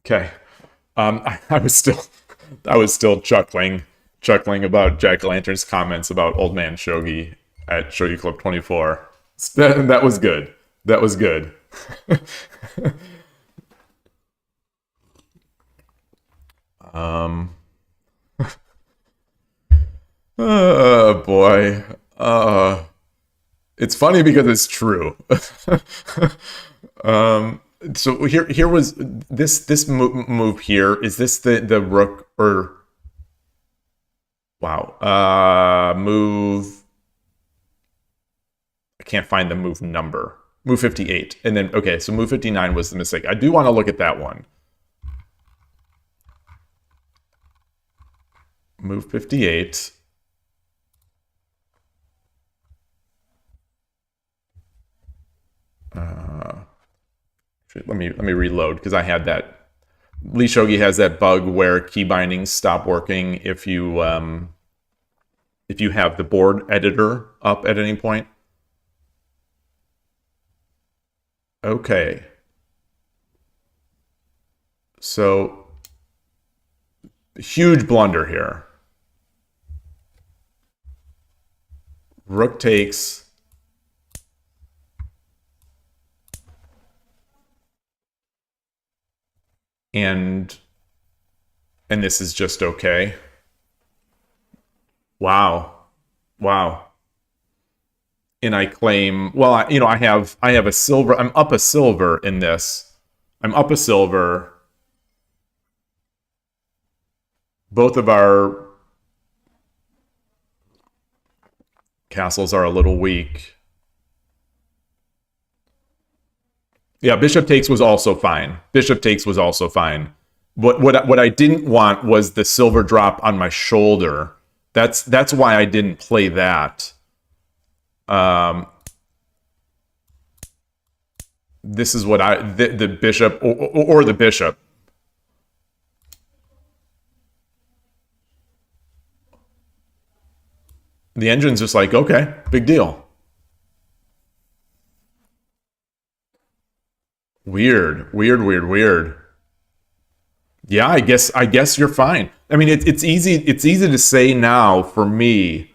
Okay, I was still chuckling about Jack Lantern's comments about Old Man Shogi at Shogi Club 24. That was good. That was good. Um, oh boy. It's funny because it's true. So here was this move here. Is this the rook or wow? Move. I can't find the move number. Move 58, and then okay. So move 59 was the mistake. I do want to look at that one. Move 58. Let me reload because I had that. Lee Shogi has that bug where key bindings stop working if you have the board editor up at any point. Okay. So huge blunder here. Rook takes. And this is just okay. Wow. And I claim, well, I have a silver. I'm up a silver in this. I'm up a silver. Both of our castles are a little weak. Yeah, bishop takes was also fine. Bishop takes was also fine. What I didn't want was the silver drop on my shoulder. That's why I didn't play that. This is what the bishop or the bishop. The engine's just like, okay, big deal. Weird. Yeah, I guess you're fine. I mean, it's easy to say now for me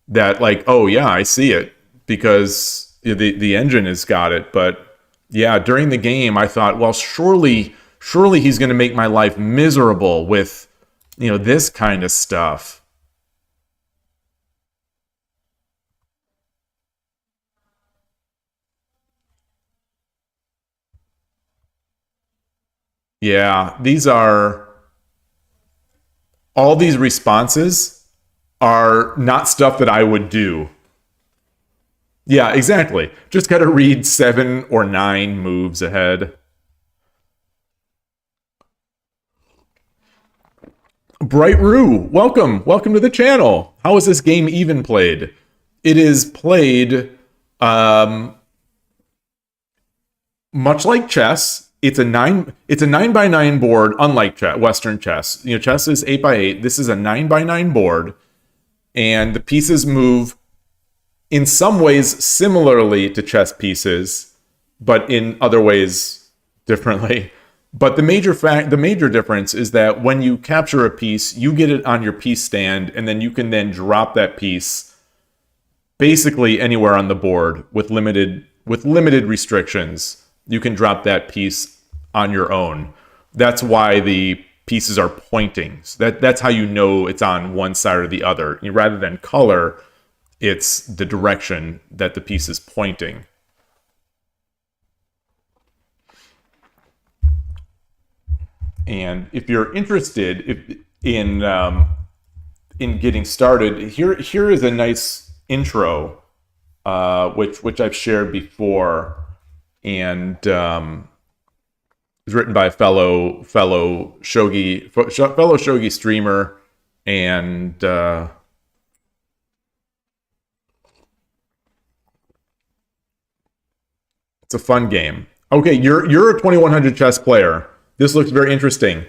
that like, oh yeah, I see it because the engine has got it. But yeah, during the game, I thought, well, surely he's going to make my life miserable with this kind of stuff. Yeah, all these responses are not stuff that I would do. Yeah, exactly. Just got to read 7 or 9 moves ahead. Bright Rue, welcome to the channel. How is this game even played? It is played much like chess. It's a 9x9 board, unlike Western chess. Chess is 8x8. This is a 9x9 board, and the pieces move in some ways similarly to chess pieces, but in other ways differently. But the major difference is that when you capture a piece, you get it on your piece stand, and then you can then drop that piece basically anywhere on the board with limited restrictions. You can drop that piece on your own. That's why the pieces are pointing. So that's how you know it's on one side or the other. Rather than color, it's the direction that the piece is pointing. And if you're interested in getting started, here is a nice intro, which I've shared before. And it was written by a fellow shogi streamer, and it's a fun game. Okay, you're a 2100 chess player. This looks very interesting.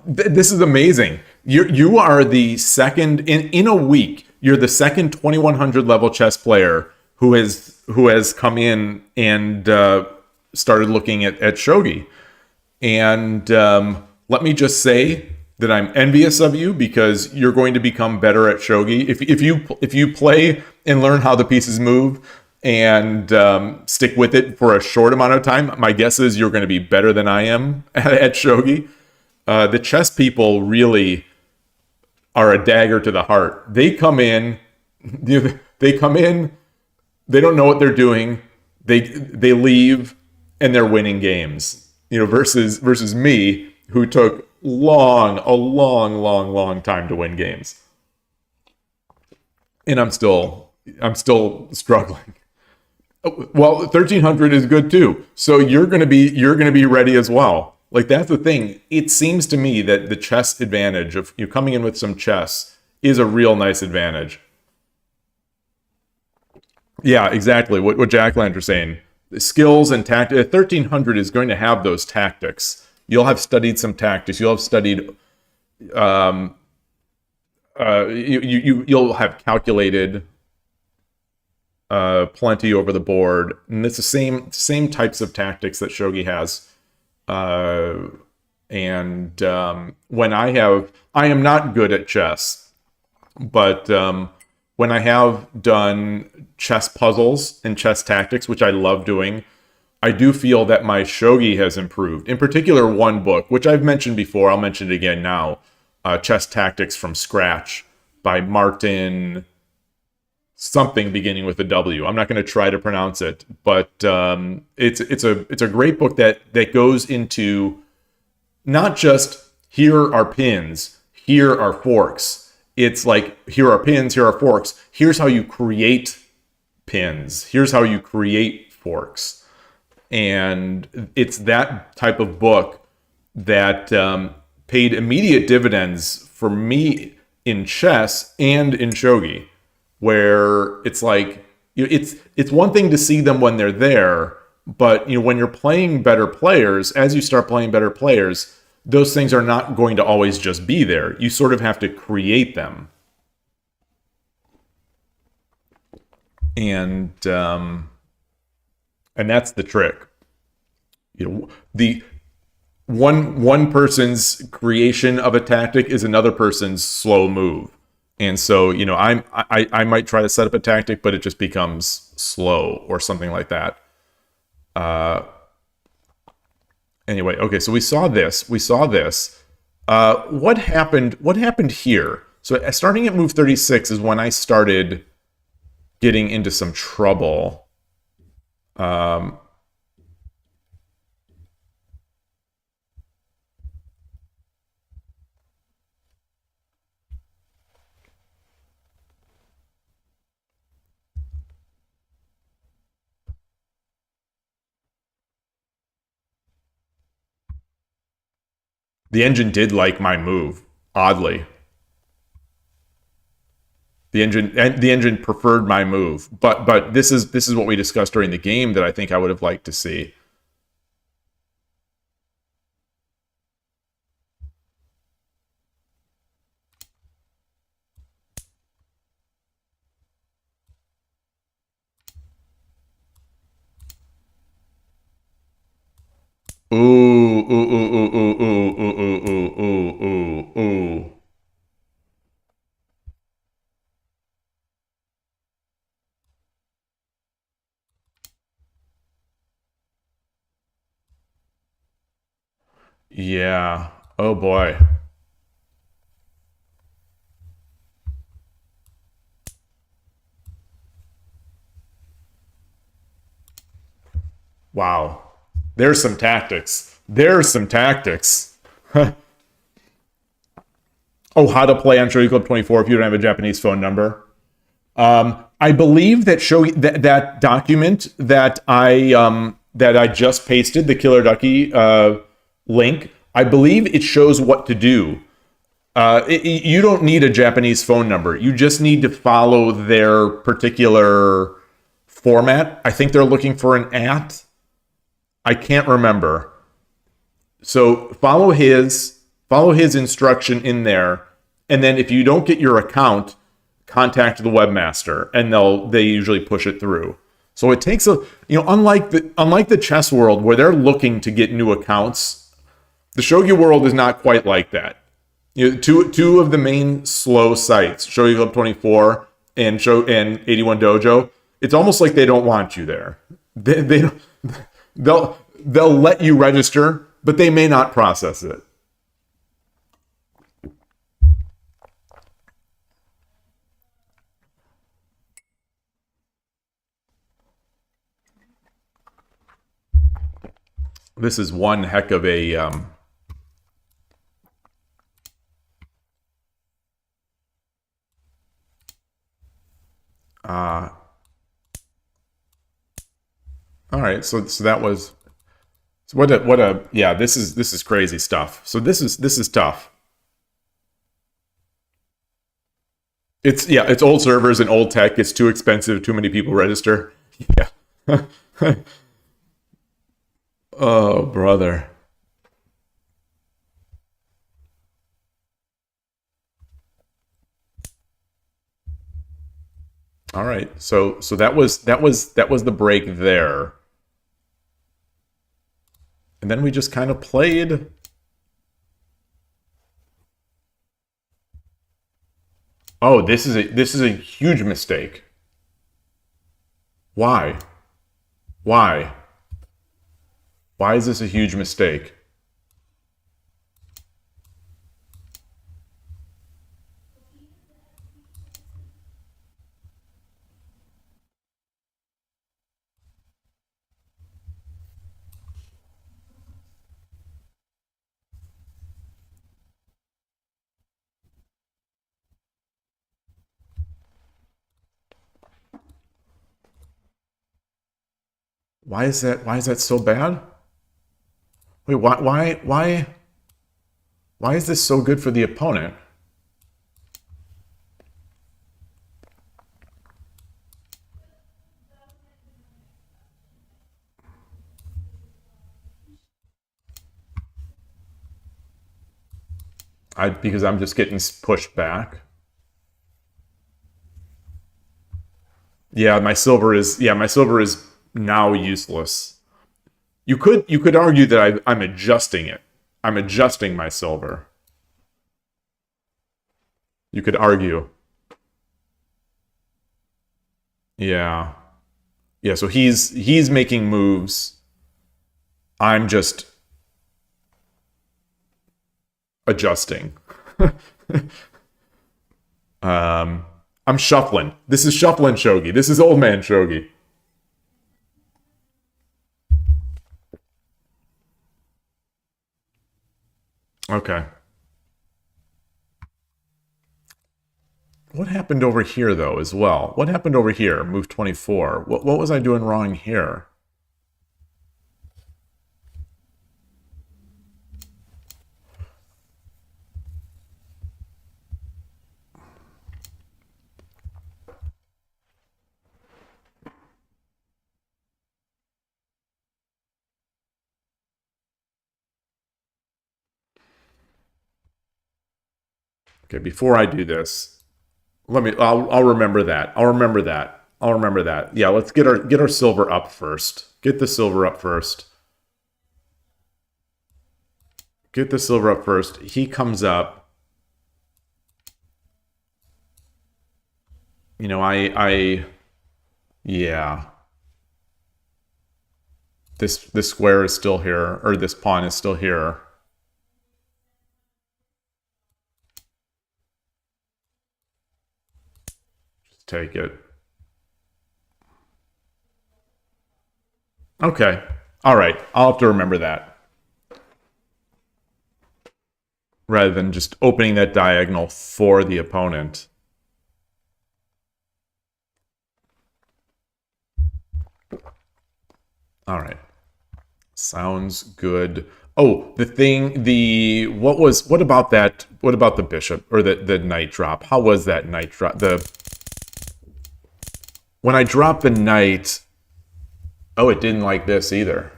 This is amazing. You are the second in a week. You're the second 2100 level chess player who has come in and started looking at shogi. And let me just say that I'm envious of you because you're going to become better at shogi if you play and learn how the pieces move and stick with it for a short amount of time. My guess is you're going to be better than I am at shogi. The chess people really are a dagger to the heart. They come in, they come in, they don't know what they're doing. They leave, and they're winning games. Versus me, who took a long time to win games, and I'm still struggling. Well, 1300 is good too. So you're gonna be ready as well. Like, that's the thing. It seems to me that the chess advantage of you coming in with some chess is a real nice advantage. Yeah, exactly. What Jack Lanter's saying. The skills and tactics. 1300 is going to have those tactics. You'll have studied some tactics. You'll have studied. You'll have calculated plenty over the board, and it's the same types of tactics that Shogi has. When I am not good at chess, but when I have done chess puzzles and chess tactics, which I love doing, I do feel that my shogi has improved. In particular, one book, which I've mentioned before, I'll mention it again now, Chess Tactics from Scratch by Martin something beginning with a W. I'm not going to try to pronounce it, but it's a great book that goes into not just here are pins, here are forks. It's like, here are pins, here are forks. Here's how you create pins. Here's how you create forks. And it's that type of book that paid immediate dividends for me in chess and in shogi, where it's like, it's one thing to see them when they're there, but when you're playing better players, as you start playing better players, those things are not going to always just be there. You sort of have to create them. And that's the trick. The one person's creation of a tactic is another person's slow move. And so, I might try to set up a tactic, but it just becomes slow or something like that. Anyway, okay, so we saw this. What happened here? So starting at move 36 is when I started getting into some trouble. The engine did like my move, oddly. The engine preferred my move, but this is what we discussed during the game that I think I would have liked to see. Ooh, ooh, ooh, ooh, ooh, ooh, ooh, ooh, ooh, ooh, ooh. Yeah. Oh boy. Wow. There's some tactics. Oh, how to play on Shogi Club 24 if you don't have a Japanese phone number. I believe that that document that I just pasted, the Killer Ducky link, I believe it shows what to do. You don't need a Japanese phone number. You just need to follow their particular format. I think they're looking for an @ I can't remember. So follow his instruction in there, and then if you don't get your account, contact the webmaster, and they usually push it through. So it takes unlike the chess world where they're looking to get new accounts, the shogi world is not quite like that. Two of the main slow sites, Shogi Club 24 and 81 Dojo, it's almost like they don't want you there. They'll let you register, but they may not process it. This is one heck of a... all right, so that was... So what a yeah, this is crazy stuff. So this is tough. It's old servers and old tech. It's too expensive. Too many people register. Yeah. Oh, brother. All right. So that was the break there. And then we just kind of played. Oh, this is a huge mistake. Why? Why? Why is this a huge mistake? Why is that so bad? Wait, why is this so good for the opponent? Because I'm just getting pushed back. Yeah, my silver is now useless. You could argue that I'm adjusting it. I'm adjusting my silver. You could argue. Yeah. Yeah, so he's making moves. I'm just adjusting. I'm shuffling. This is shuffling shogi. This is old man shogi. Okay. What happened over here, though, as well? What happened over here? Move 24. What was I doing wrong here? Okay, before I do this, I'll remember that. I'll remember that. I'll remember that. Yeah, let's get our silver up first. Get the silver up first. Get the silver up first. He comes up. You know, yeah. This square is still here, or this pawn is still here. Just take it. Okay. All right. I'll have to remember that. Rather than just opening that diagonal for the opponent. All right. Sounds good. Oh, what about that? What about the bishop or the knight drop? How was that knight drop? When I dropped the knight, oh, it didn't like this either.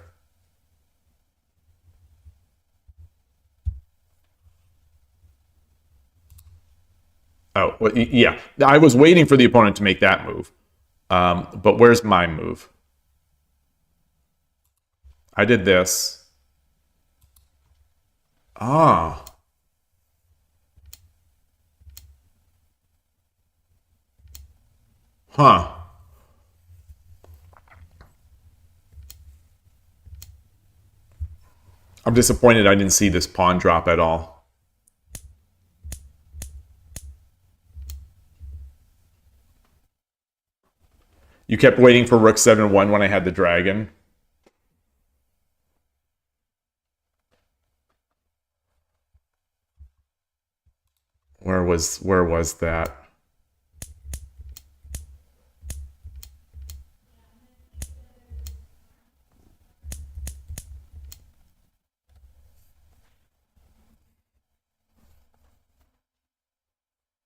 Oh, well, yeah. I was waiting for the opponent to make that move. But where's my move? I did this. Ah. Huh. I'm disappointed I didn't see this pawn drop at all. You kept waiting for rook 7-1 when I had the dragon. was that?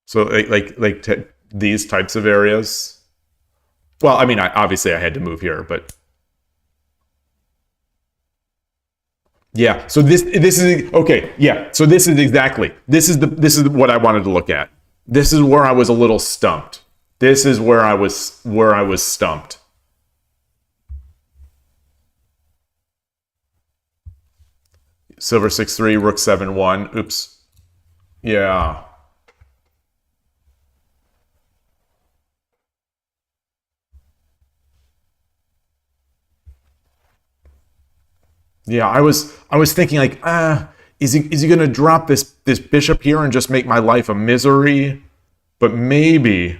So these types of areas. Well, I mean, obviously I had to move here, but yeah. So this is okay. Yeah. So this is what I wanted to look at. This is where I was a little stumped. This is where I was stumped. Silver 6-3, rook 7-1. Oops. Yeah. Yeah, I was thinking like, is he gonna drop this bishop here and just make my life a misery? But maybe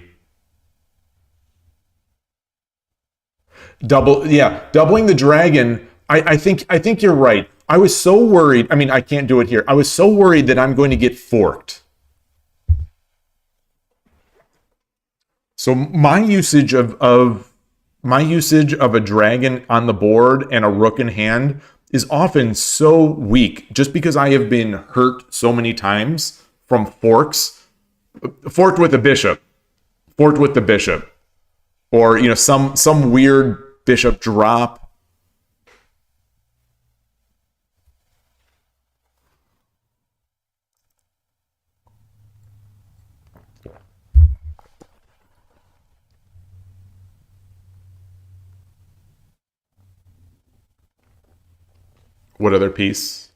doubling the dragon. I think you're right. I was so worried. I mean, I can't do it here. I was so worried that I'm going to get forked. So my usage of a dragon on the board and a rook in hand is often so weak just because I have been hurt so many times from forks. Forked with the bishop. Or, you know, some weird bishop drop. What other piece?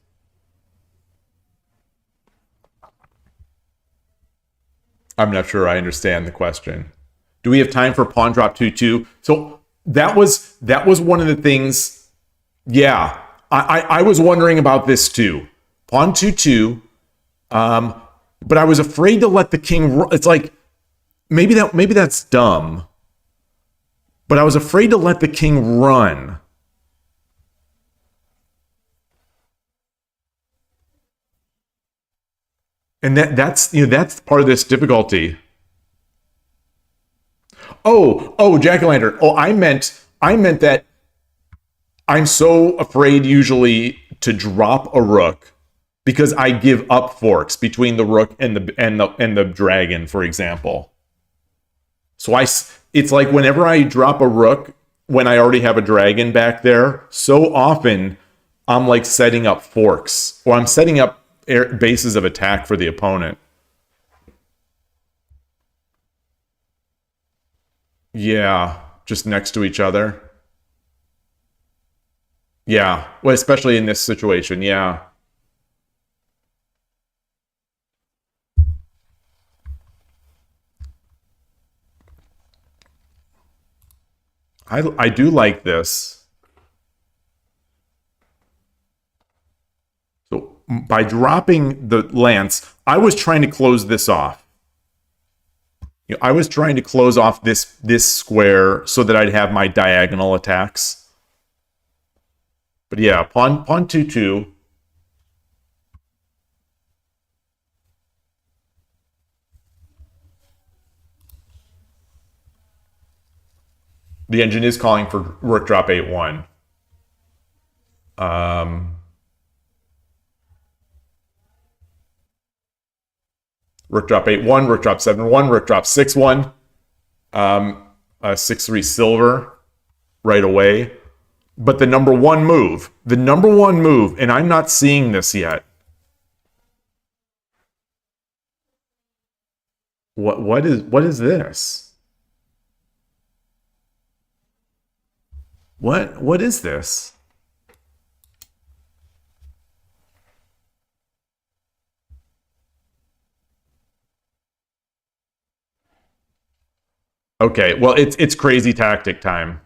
I'm not sure I understand the question. Do we have time for pawn drop 2-2? So that was one of the things. Yeah, I was wondering about this too. Pawn 2-2. But I was afraid to let the king. It's like maybe that's dumb. But I was afraid to let the king run. And that's part of this difficulty. Oh, Jack-o'-lantern. Oh, I meant that I'm so afraid usually to drop a rook because I give up forks between the rook and the dragon, for example. So it's like whenever I drop a rook when I already have a dragon back there, so often I'm like setting up forks or I'm setting up bases of attack for the opponent. Yeah, just next to each other. Yeah, well, especially in this situation, yeah. I do like this. So by dropping the lance, I was trying to close this off. You know, I was trying to close off this square so that I'd have my diagonal attacks. But yeah, pawn 2-2. The engine is calling for rook drop 8-1. Rook drop 8-1, rook drop 7-1, rook drop 6-1. 6-3 silver right away. But the number one move, and I'm not seeing this yet. What is this? What is this? Okay, well it's crazy tactic time.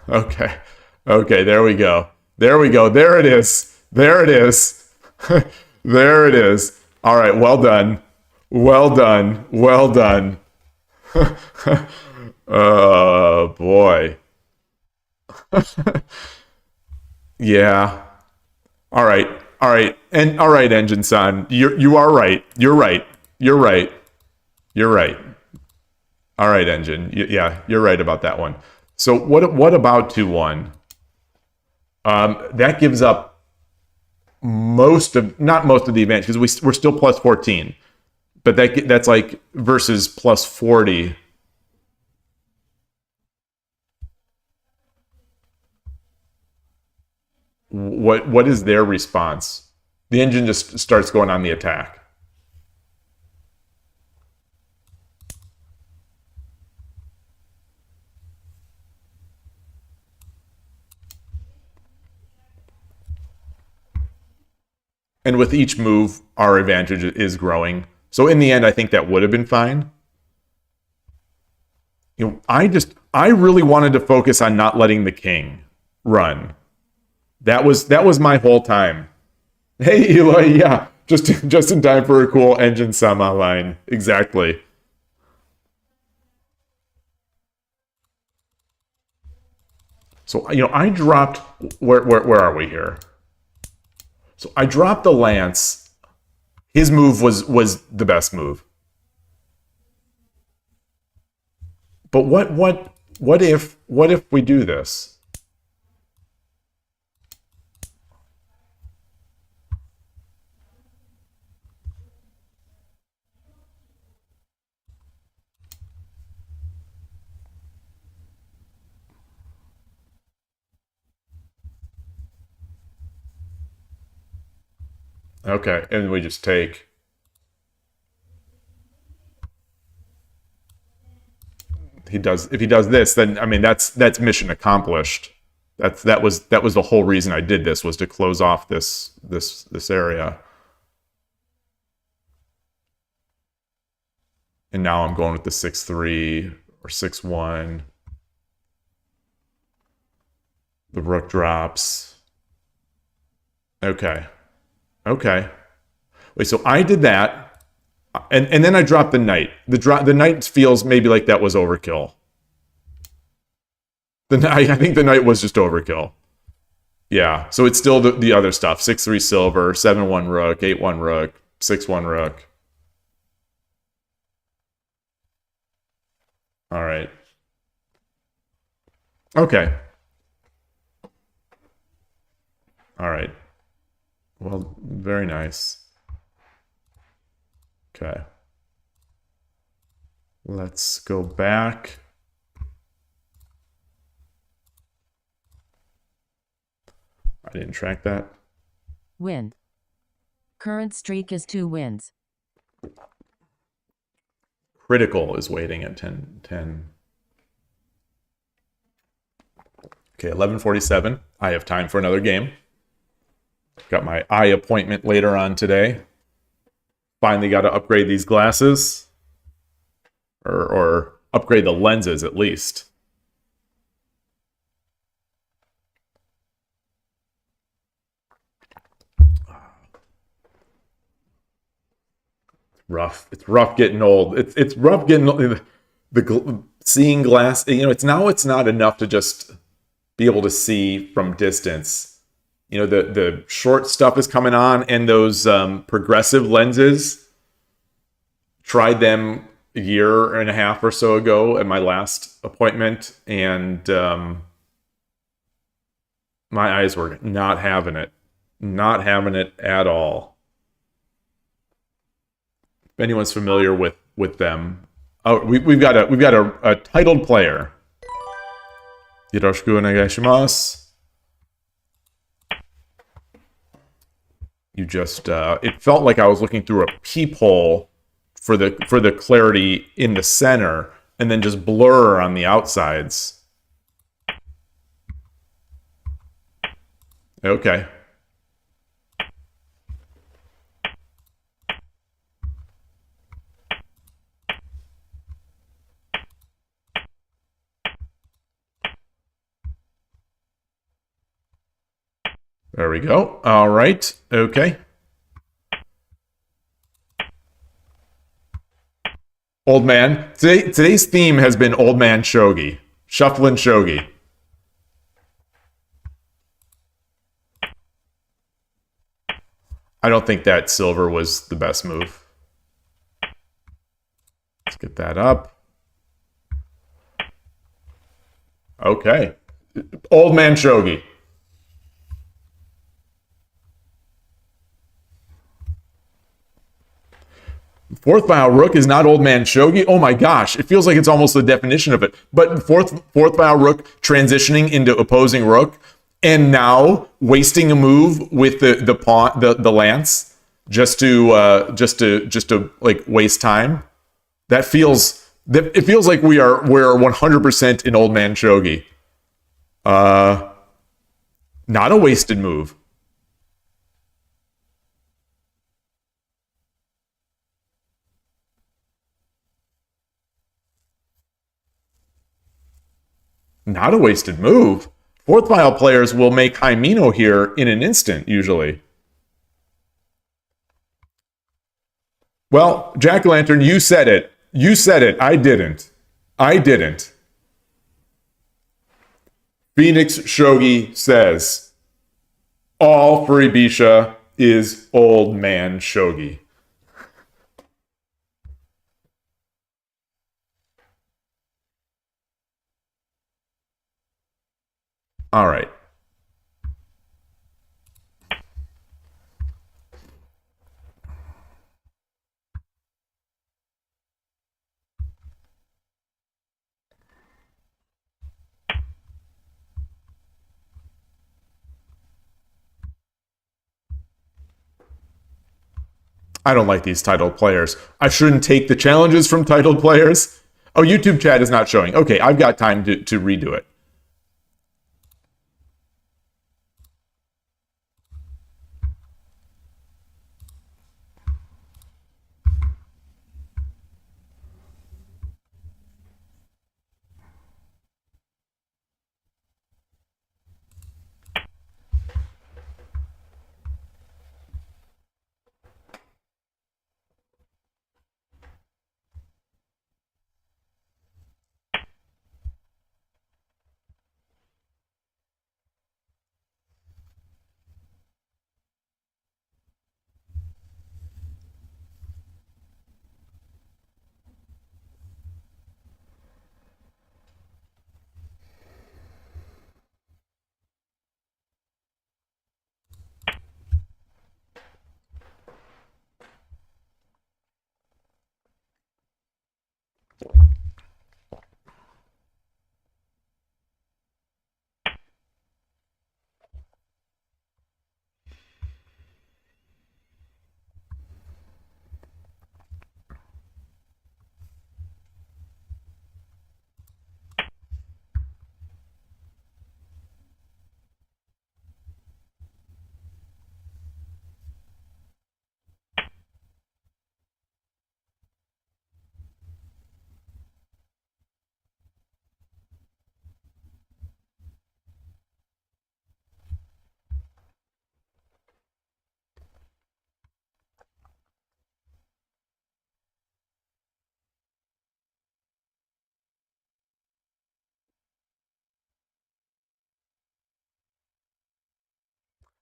Okay. Okay, there we go. There we go. There it is. There it is. There it is. All right, well done. Well done. Well done. Oh, boy. Yeah. All right. All right. And all right, Engine Son. You are right. You're right. You're right. You're right. All right, Engine. Yeah, you're right about that one. So what about 2-1? That gives up not most of the advantage because we're still plus 14. But that's like versus plus 40. What is their response? The engine just starts going on the attack. And with each move, our advantage is growing. So in the end, I think that would have been fine. I really wanted to focus on not letting the king run. That was my whole time. Hey, Eloy, yeah, just in time for a cool engine Sama line. Exactly. So, I dropped, where are we here? So I dropped the lance. His move was the best move. But what if we do this? Okay, and we just take. If he does this, then I mean that's mission accomplished. That was the whole reason I did this, was to close off this area. And now I'm going with the 6-3 or 6-1. The rook drops. Okay. Okay. Wait, so I did that, and then I dropped the knight. The knight feels maybe like that was overkill. I think the knight was just overkill. Yeah, so it's still the other stuff. 6-3 silver, 7-1 rook, 8-1 rook, 6-1 rook. All right. Okay. All right. Well, very nice. Okay. Let's go back. I didn't track that. Win. Current streak is 2 wins. Critical is waiting at 10. Okay, 11:47. I have time for another game. Got my eye appointment later on today. Finally got to upgrade these glasses. Or upgrade the lenses at least. Rough. It's rough getting old. It's rough getting old. Seeing glass. It's not enough to just be able to see from distance. The short stuff is coming on, and those progressive lenses. Tried them a year and a half or so ago at my last appointment, and my eyes were not having it at all. If anyone's familiar with them, we've got a titled player. Yoroshiku onegaishimasu. You just it felt like I was looking through a peephole for the clarity in the center, and then just blur on the outsides. Okay. There we go. All right. Okay. Old man. Today's theme has been old man shogi. Shuffling shogi. I don't think that silver was the best move. Let's get that up. Okay. Old man shogi. Fourth file rook is not old man shogi. Oh my gosh, it feels like it's almost the definition of it. But fourth file rook transitioning into opposing rook, and now wasting a move with the pawn, the lance, just to like waste time. It feels like we're 100% in old man shogi. Not a wasted move. Not a wasted move. Fourth file players will make high Mino here in an instant, usually. Well, Jack-o'-lantern, you said it. You said it. I didn't. I didn't. Phoenix Shogi says, all Furibisha is old man shogi. All right. I don't like these titled players. I shouldn't take the challenges from titled players. Oh, YouTube chat is not showing. Okay, I've got time to redo it.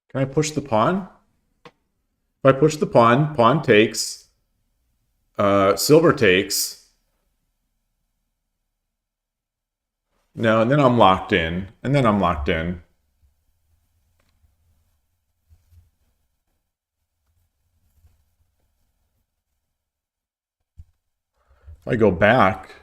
Can I push the pawn? If I push the pawn, pawn takes, silver takes. No, and then I'm locked in. And then I'm locked in. If I go back,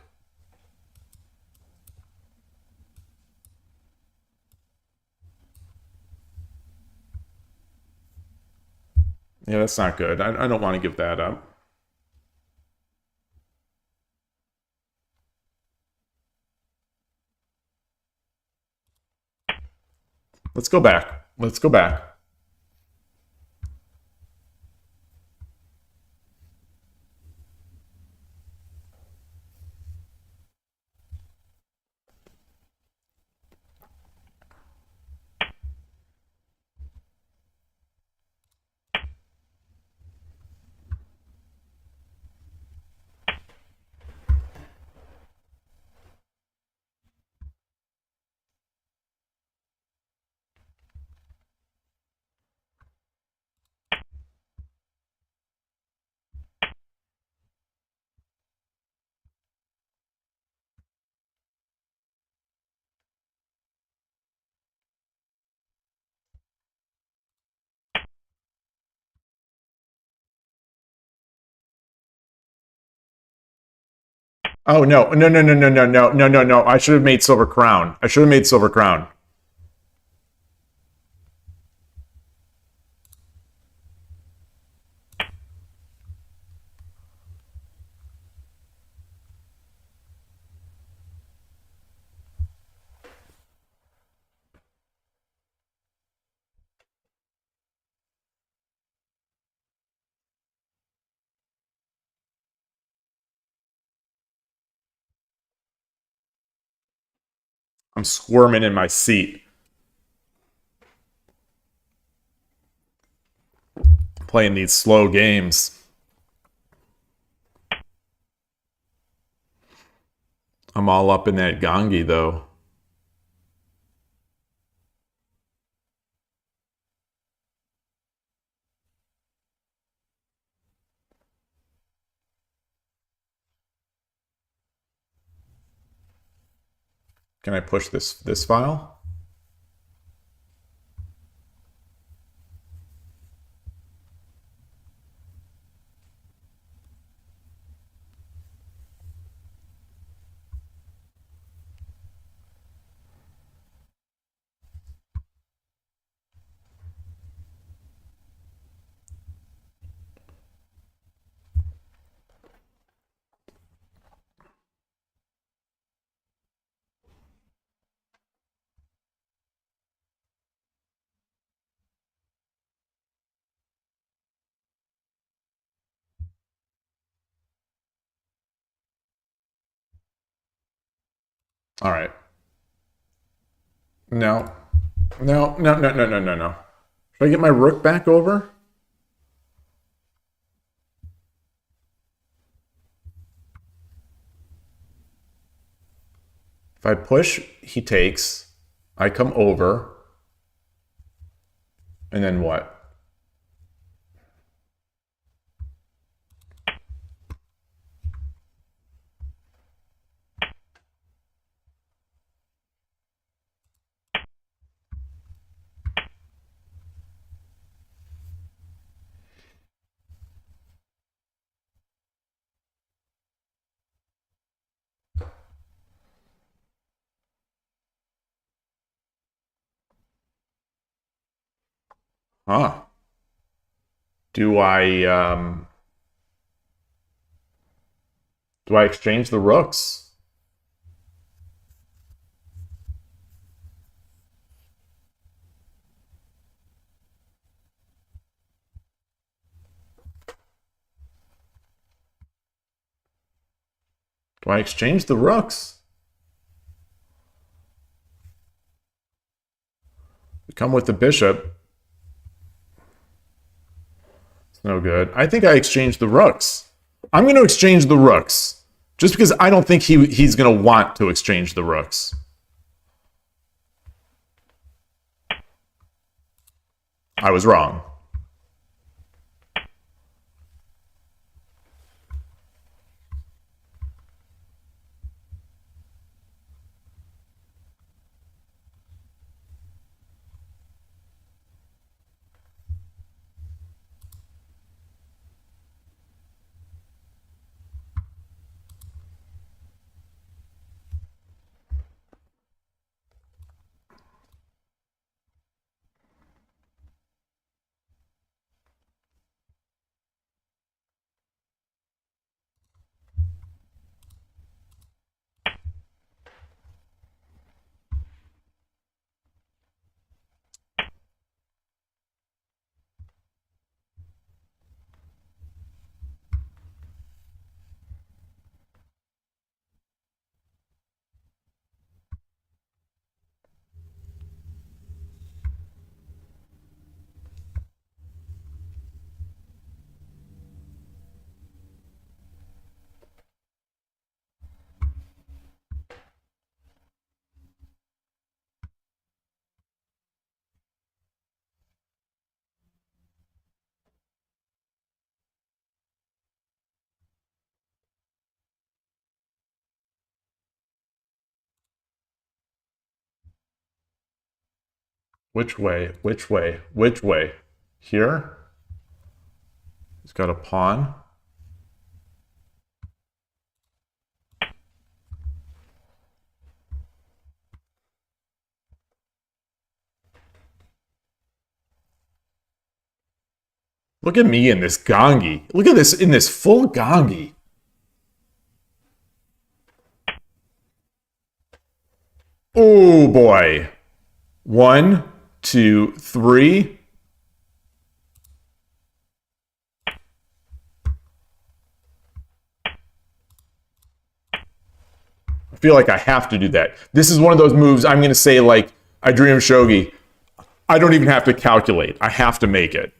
yeah, that's not good. I don't want to give that up. Let's go back. Let's go back. Oh, no. No, no, no, no, no, no, no, no, no. I should have made silver crown. I should have made silver crown. I'm squirming in my seat. Playing these slow games. I'm all up in that Gangi, though. Can I push this file? All right. No. No, no, no, no, no, no, no. Should I get my rook back over? If I push, he takes. I come over. And then what? Huh. Do I exchange the rooks? Do I exchange the rooks? We come with the bishop. It's no good. I think I exchanged the rooks. I'm going to exchange the rooks. Just because I don't think he's going to want to exchange the rooks. I was wrong. Which way? Which way? Which way? Here? He's got a pawn. Look at me in this gongi. Look at this in this full gongi. Oh boy. 1, 2, 3. I feel like I have to do that. This is one of those moves I'm going to say, like, I dream of shogi. I don't even have to calculate. I have to make it.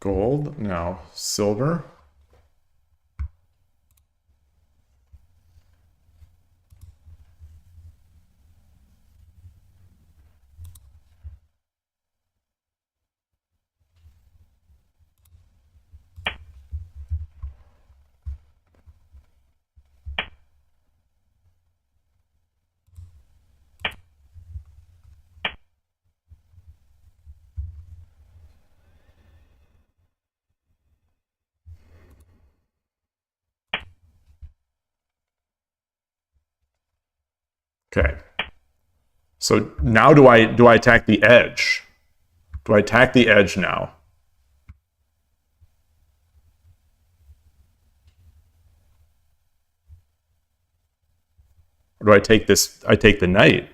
Gold, now silver. Okay. So now do I attack the edge? Do I attack the edge now? Or do I take this? I take the knight.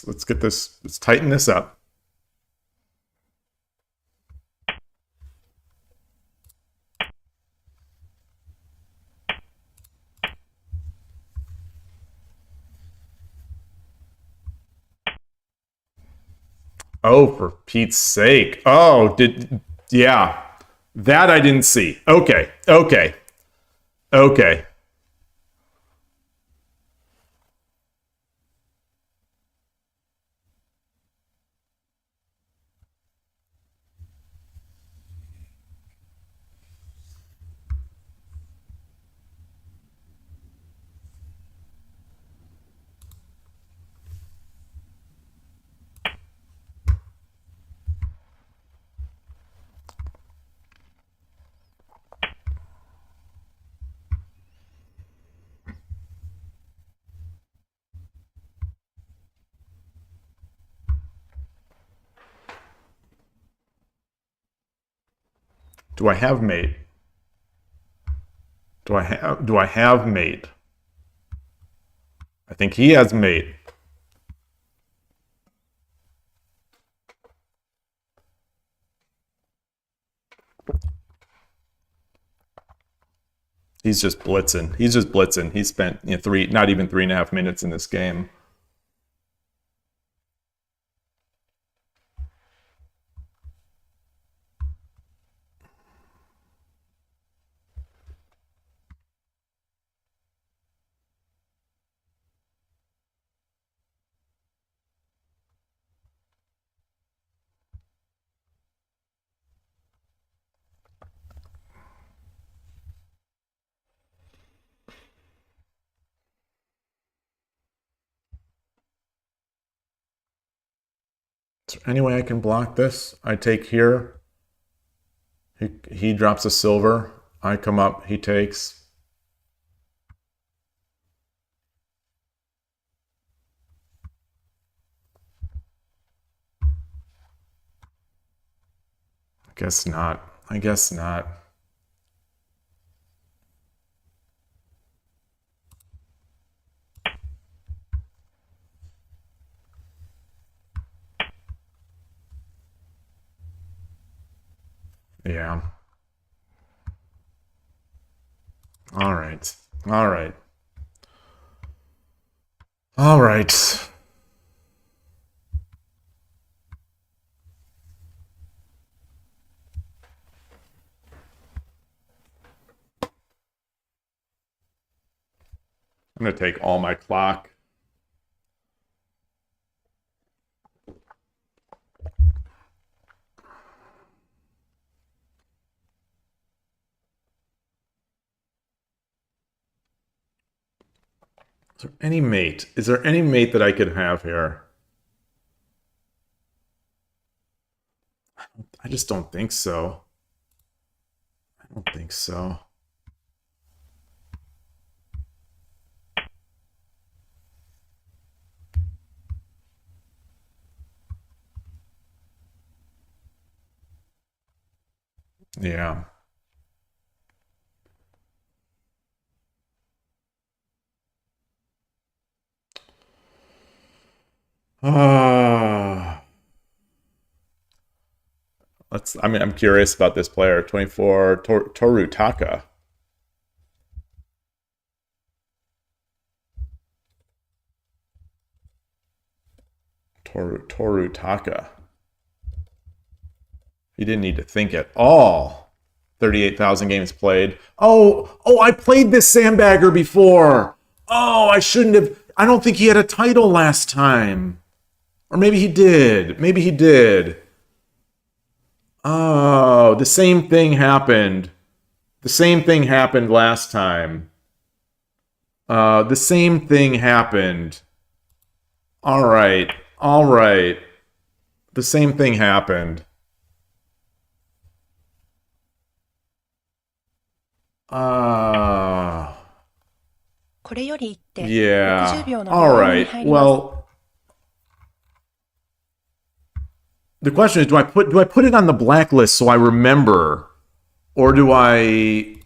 Let's get this, let's tighten this up. Oh, for Pete's sake. Oh, yeah. That I didn't see. Okay, okay, okay. Do I have mate? Do I have mate? I think he has mate. He's just blitzing. He's just blitzing. He spent not even 3.5 minutes in this game. Is there any way I can block this? I take here. He drops a silver. I come up. He takes. I guess not. I guess not. Yeah. All right. All right. All right. I'm going to take all my clock. Is there any mate? Is there any mate that I could have here? I just don't think so. I don't think so. Yeah. I'm curious about this player. 24, Toru Taka. Toru Taka. He didn't need to think at all. 38,000 games played. Oh, I played this sandbagger before. Oh, I shouldn't have. I don't think he had a title last time. Or maybe he did. Maybe he did. Oh, the same thing happened. The same thing happened last time. The same thing happened. All right. All right. The same thing happened. Yeah. All right. Well, the question is, do I put it on the blacklist so I remember, or do I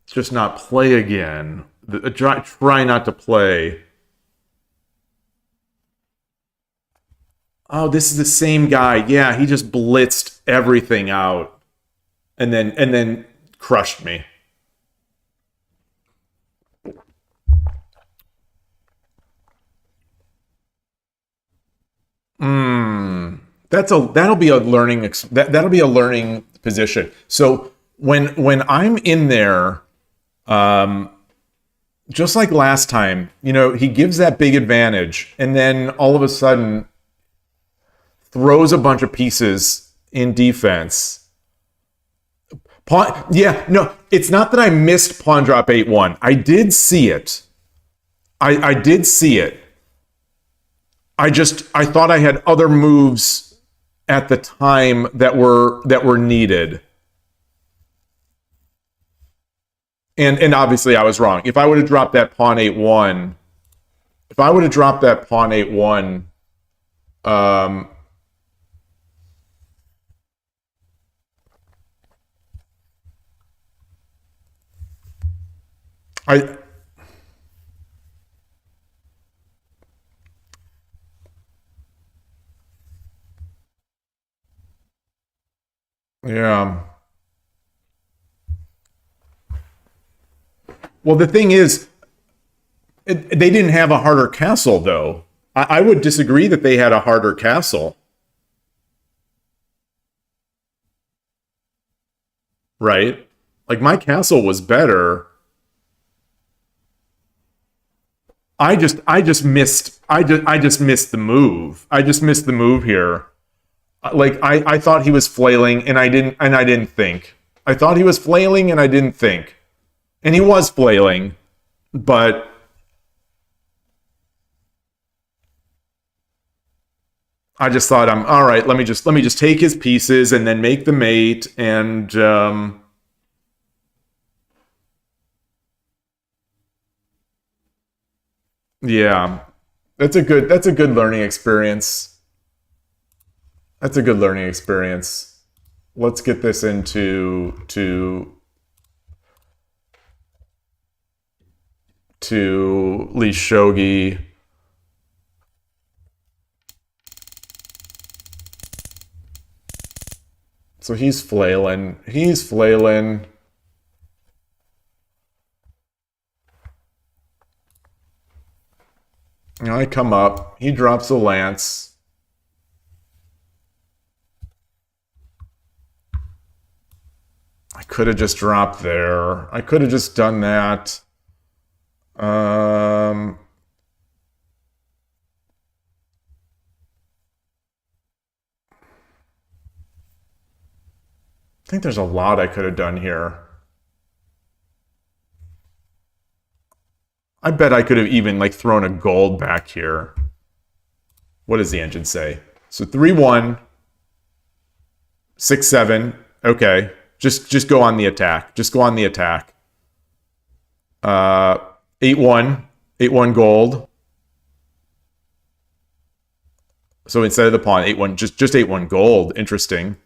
just not play again? Try not to play. Oh, this is the same guy. Yeah, he just blitzed everything out and then crushed me. That'll be a learning position. So when I'm in there, just like last time, he gives that big advantage, and then all of a sudden throws a bunch of pieces in defense. No, it's not that I missed pawn drop 8-1. I did see it. I did see it. I thought I had other moves at the time that were needed. And obviously I was wrong. If I would have dropped that pawn 8-1, Yeah. Well, the thing is, they didn't have a harder castle, though. I would disagree that they had a harder castle. Right? Like, my castle was better. I just missed the move. I just missed the move here. Like, I thought he was flailing and I didn't think. I thought he was flailing and I didn't think. And he was flailing, but I just thought, I'm all right. Let me just take his pieces and then make the mate. And yeah, that's a good learning experience. That's a good learning experience. Let's get this to Lee Shogi. So he's flailing. He's flailing. I come up. He drops a lance. I could have just dropped there. I could have just done that. I think there's a lot I could have done here. I bet I could have even like thrown a gold back here. What does the engine say? So 3-1, 6-7. Okay. Just go on the attack. Just go on the attack. 8-1. 8-1 gold. So instead of the pawn, 8-1, just 8-1 gold. Interesting.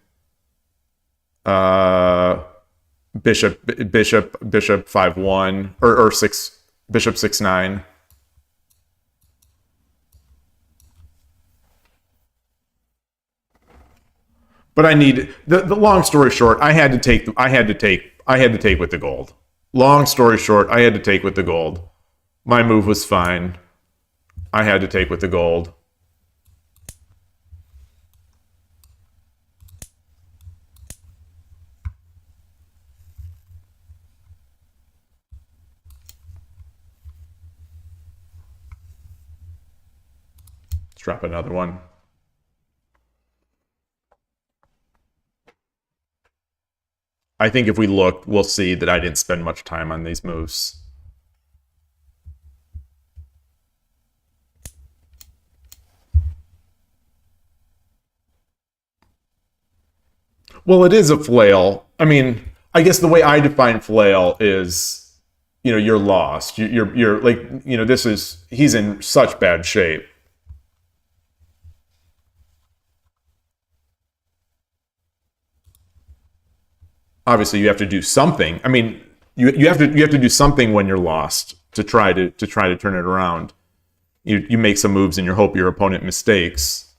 Bishop 5-1 or 6, bishop 6-9. But I need the long story short, I had to take with the gold. Long story short, I had to take with the gold. My move was fine. I had to take with the gold. Drop another one. I think if we look, we'll see that I didn't spend much time on these moves. Well, it is a flail. I mean, I guess the way I define flail is, you're lost. You're like, he's in such bad shape. Obviously you have to do something. I mean, you have to do something when you're lost to try to turn it around. You make some moves and you hope your opponent mistakes.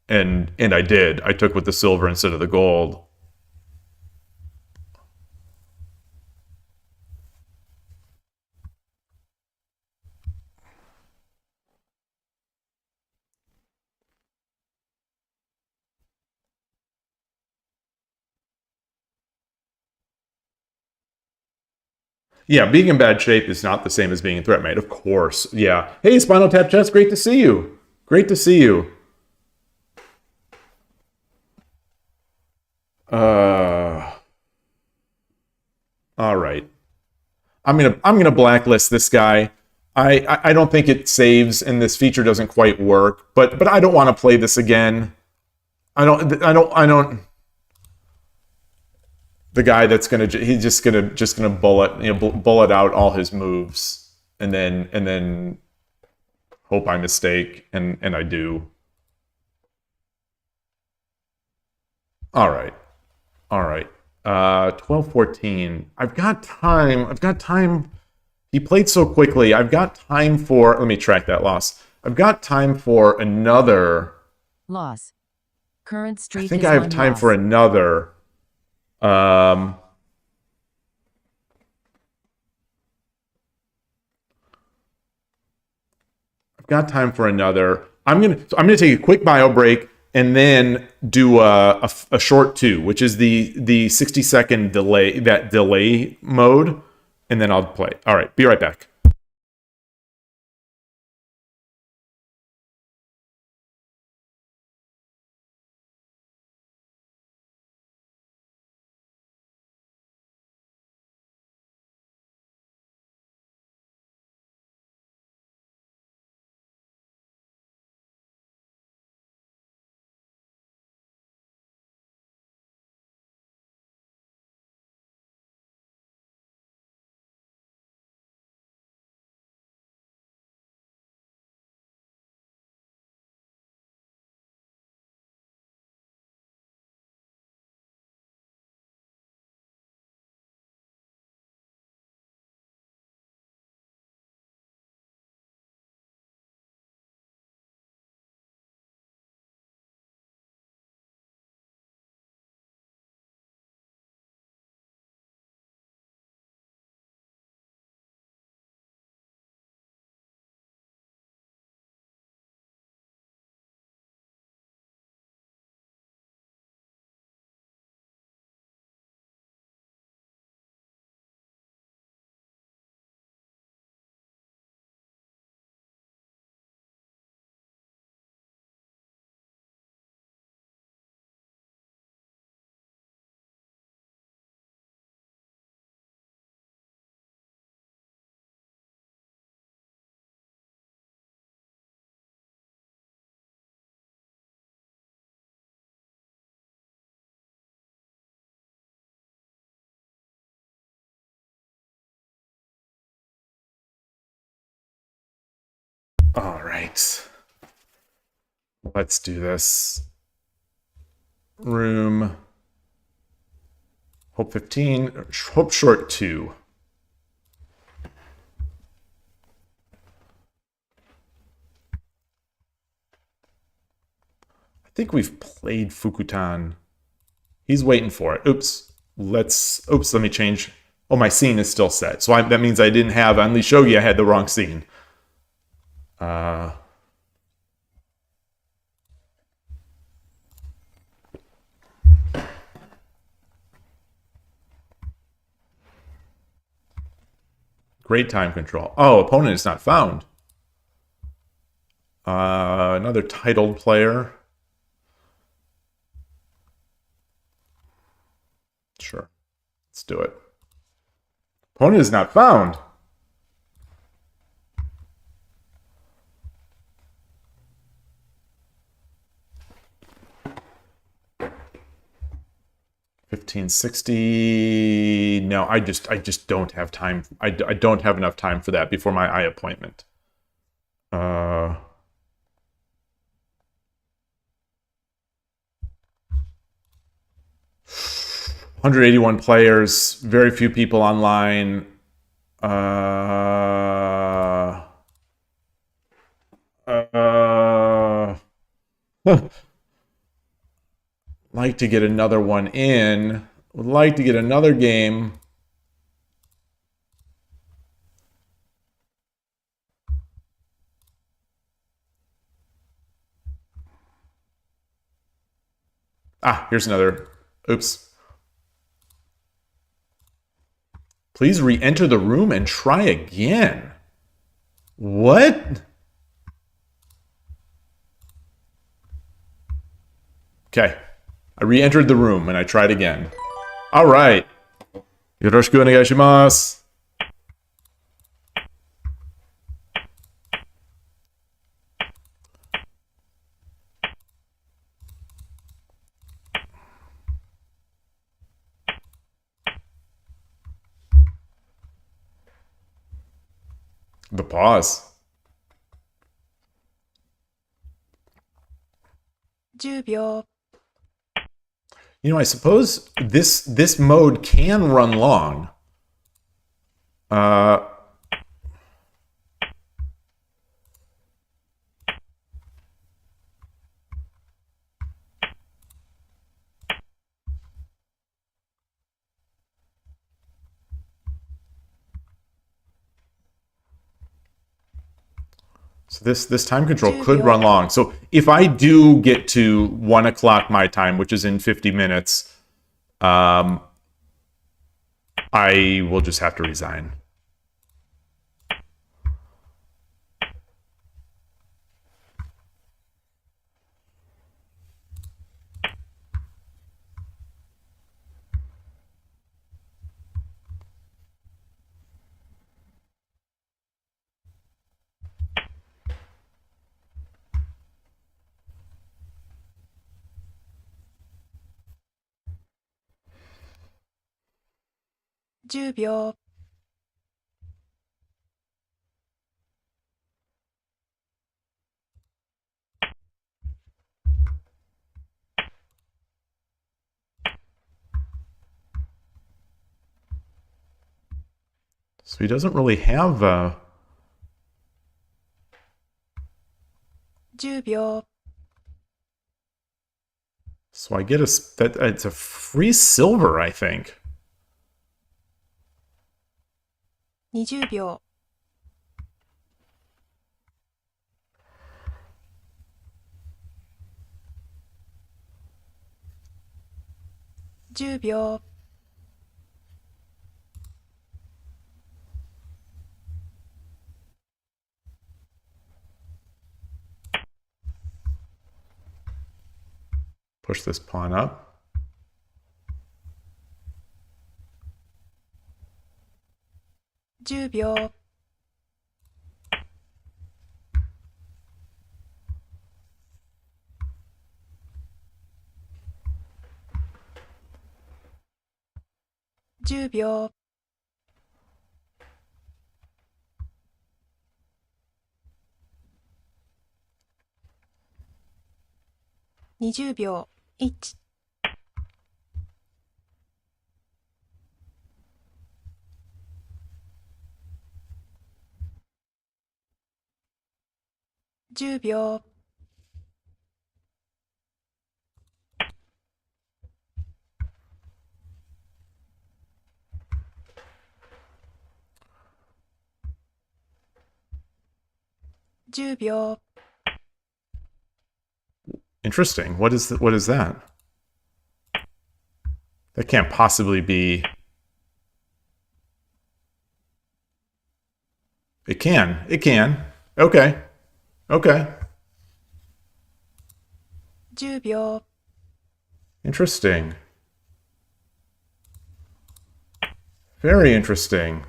And I did. I took with the silver instead of the gold. Yeah, being in bad shape is not the same as being in threat mate, of course. Yeah. Hey, Spinal Tap Chess, great to see you. Great to see you. All right. I'm gonna blacklist this guy. I don't think it saves and this feature doesn't quite work, but I don't want to play this again. I don't the guy that's he's just gonna bullet out all his moves and then hope I mistake and I do. All right. 12-14. I've got time. He played so quickly. I've got time for, let me track that loss. I've got time for another Loss. Current streak I think is I have one time loss. for another. Um, I've got time for another. I'm gonna take a quick bio break and then do a short 2, which is the 60-second delay, that delay mode, and then I'll play. All right, be right back. All right. Let's do this. Room. Hope 15. Hope short 2. I think we've played Fukutan. He's waiting for it. Oops. Let me change. Oh, my scene is still set. So that means I didn't have Unleash Shogi. I had the wrong scene. Great time control. Oh, opponent is not found. Another titled player. Sure. Let's do it. Opponent is not found. $15.60. No, I just don't have time. I don't have enough time for that before my eye appointment. 181 players, very few people online. Like to get another one in. Would like to get another game. Ah, here's another. Oops. Please re-enter the room and try again. What? Okay. I re-entered the room and I tried again. All right. Yoroshiku onegaishimasu. The pause. 10秒。 You know, I suppose this mode can run long. So this time control could run long. So if I do get to 1 o'clock my time, which is in 50 minutes, I will just have to resign. $10 秒 So he doesn't really have $10 秒 So I get it's a free silver, I think. 20秒 10秒 Push this pawn up. $10 秒 10秒 20秒 1 10秒 10秒 Interesting. What is that? That can't possibly be. It can. It can. Okay. Okay. 10秒 Interesting. Very interesting.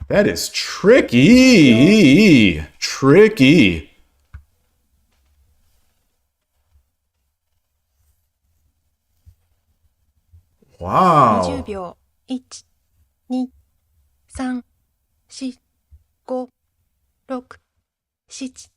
That is tricky. Tricky. Wow. 20秒 1 2 3 4 5 6 7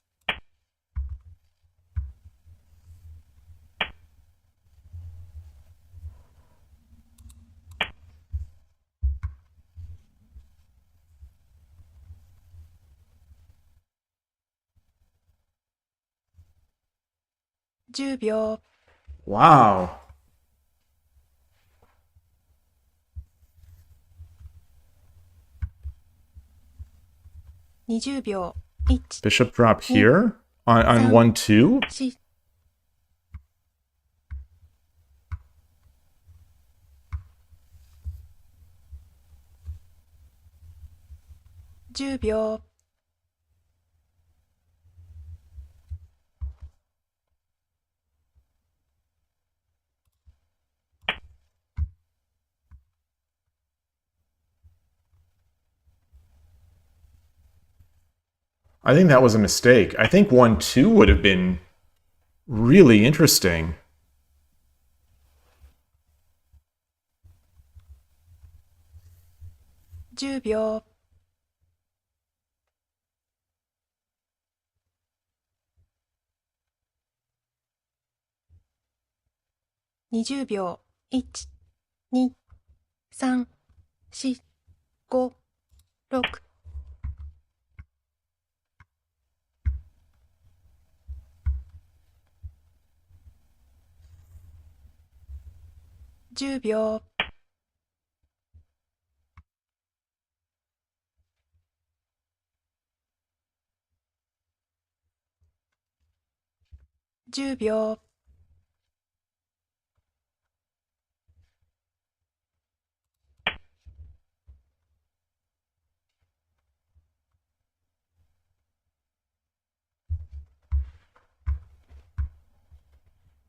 10秒 Wow. 20秒 1 Bishop drop here on 1-2. 4 10秒 I think that was a mistake. I think 1-2 would have been really interesting. $10秒 20秒 1 2 3 4 5 6 10 10秒、10秒、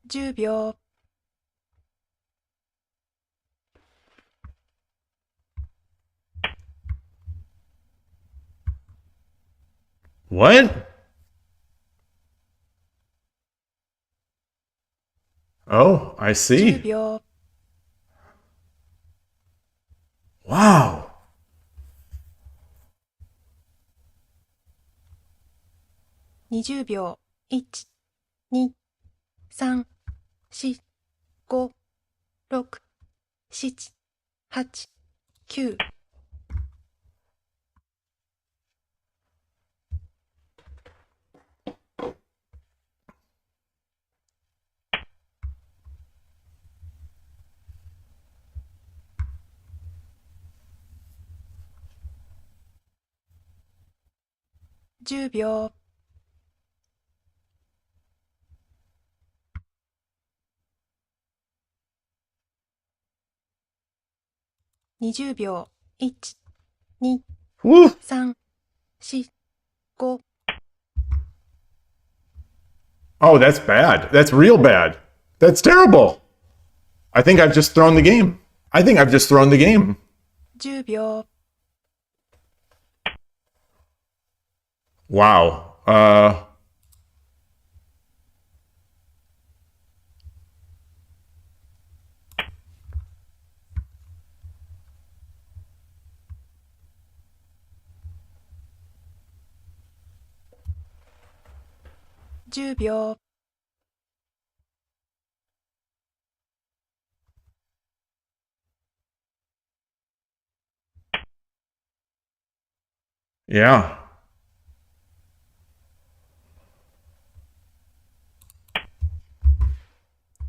10秒、What? Oh, I 10 see. 秒、 Wow. 20秒、1、2、3、4、5、6、7、8、9、10秒、20秒、1、2、 Woo. 3、4、5、 Oh, that's bad. That's real bad. That's terrible. I think I've just thrown the game. I think I've just thrown the game. 10秒、 Wow.10秒、 Yeah.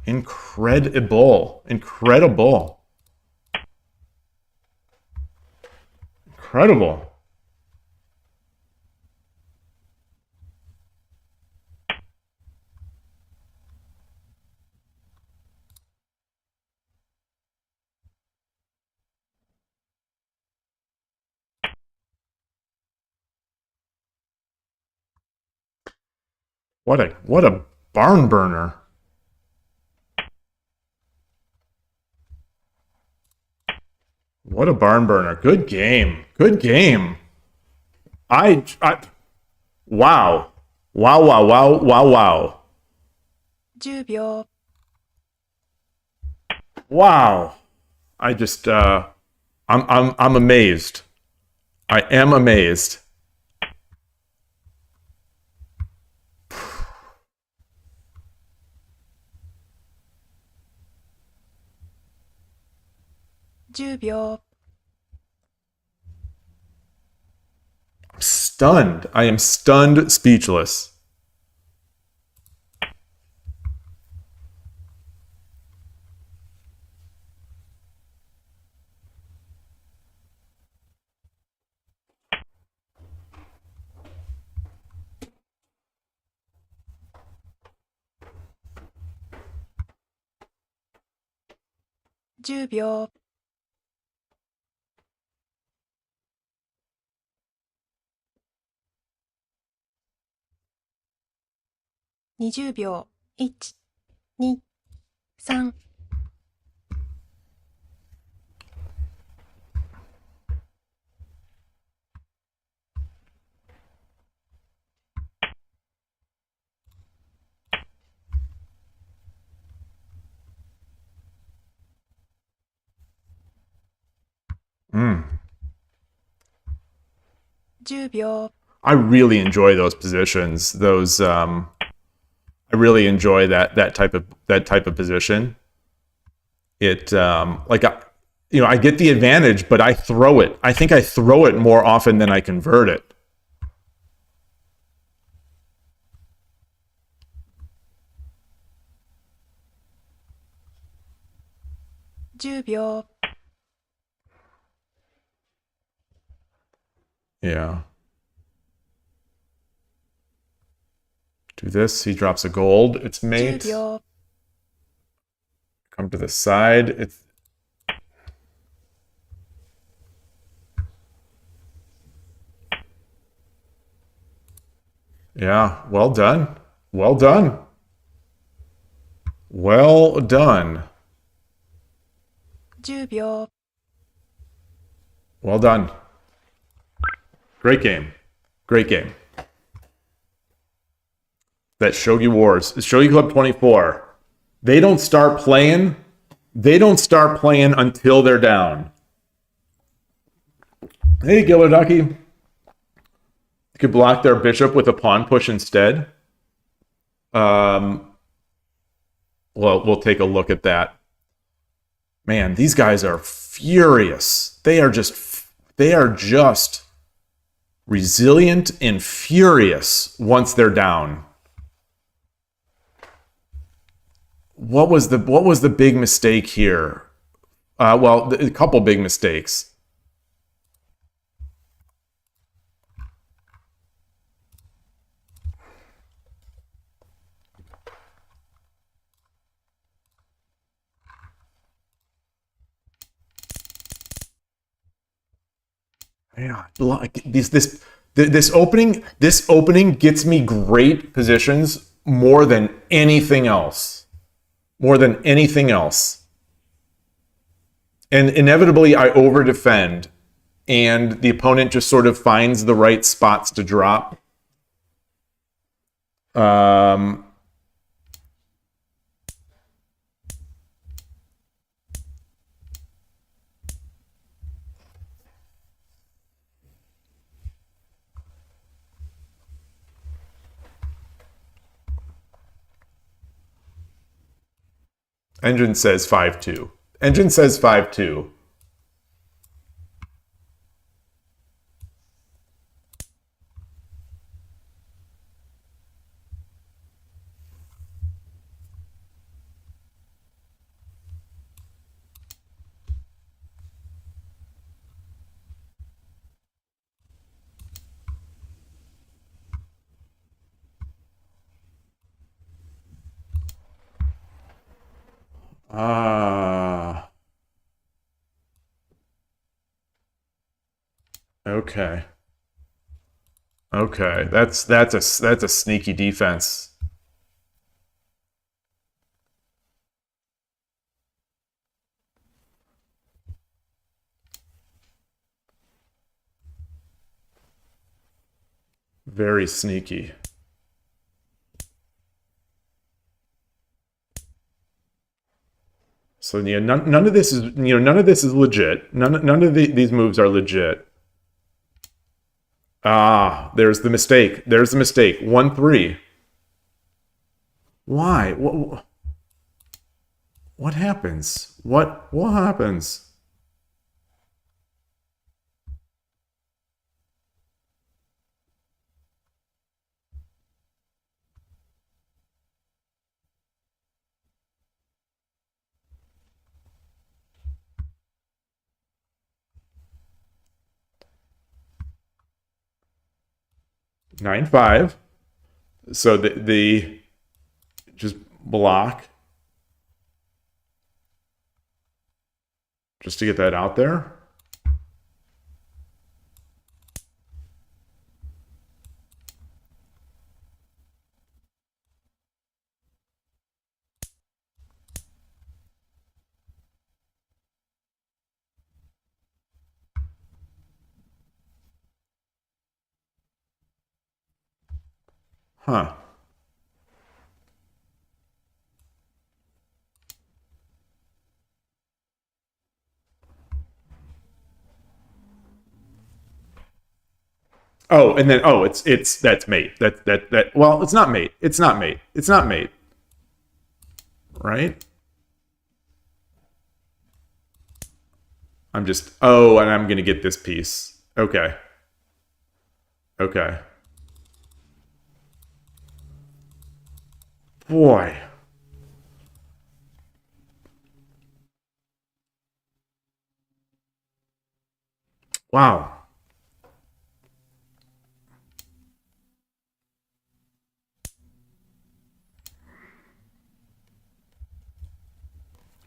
Incredible. Incredible. Incredible. What a barn burner. What a barn burner. Good game. Good game. I wow. Wow, wow, wow, wow, wow. 10秒、 Wow. I just I'm amazed. I am amazed.10秒、 I'm stunned. I am stunned speechless.10秒、 20秒、1、2、3、 10秒、 I really enjoy those positions. Those I really enjoy that type of position. It I get the advantage, but I throw it. I think I throw it more often than I convert it. 10 10秒。 Yeah. Do this. He drops a gold. It's 10 mate. 秒。 Come to the side. It's yeah. Well done. Well done. Well done. 10秒。 Well done. Great game. Great game. That Shogi Wars. Shogi Club 24. They don't start playing. They don't start playing until they're down. Hey, Gillardaki. You could block their bishop with a pawn push instead. Well, we'll take a look at that. Man, these guys are furious. They are just resilient and furious once they're down. What was the big mistake here? Well, a couple big mistakes. Yeah, like this opening gets me great positions more than anything else. More than anything else. And inevitably I over defend and the opponent just sort of finds the right spots to drop. Engine says 5-2. Engine says 5-2. Okay. Okay, that's a sneaky defense. Very sneaky. So yeah, none of this is none of this is legit. None of these moves are legit. Ah, there's the mistake. There's the mistake. 1-3. Why? What happens? What happens? Nine five. So the just block just to get that out there. Huh. Oh, and then it's that's mate. That well, it's not mate. It's not mate. It's not mate. Right? I'm just and I'm gonna get this piece. Okay. Okay. Boy. Wow.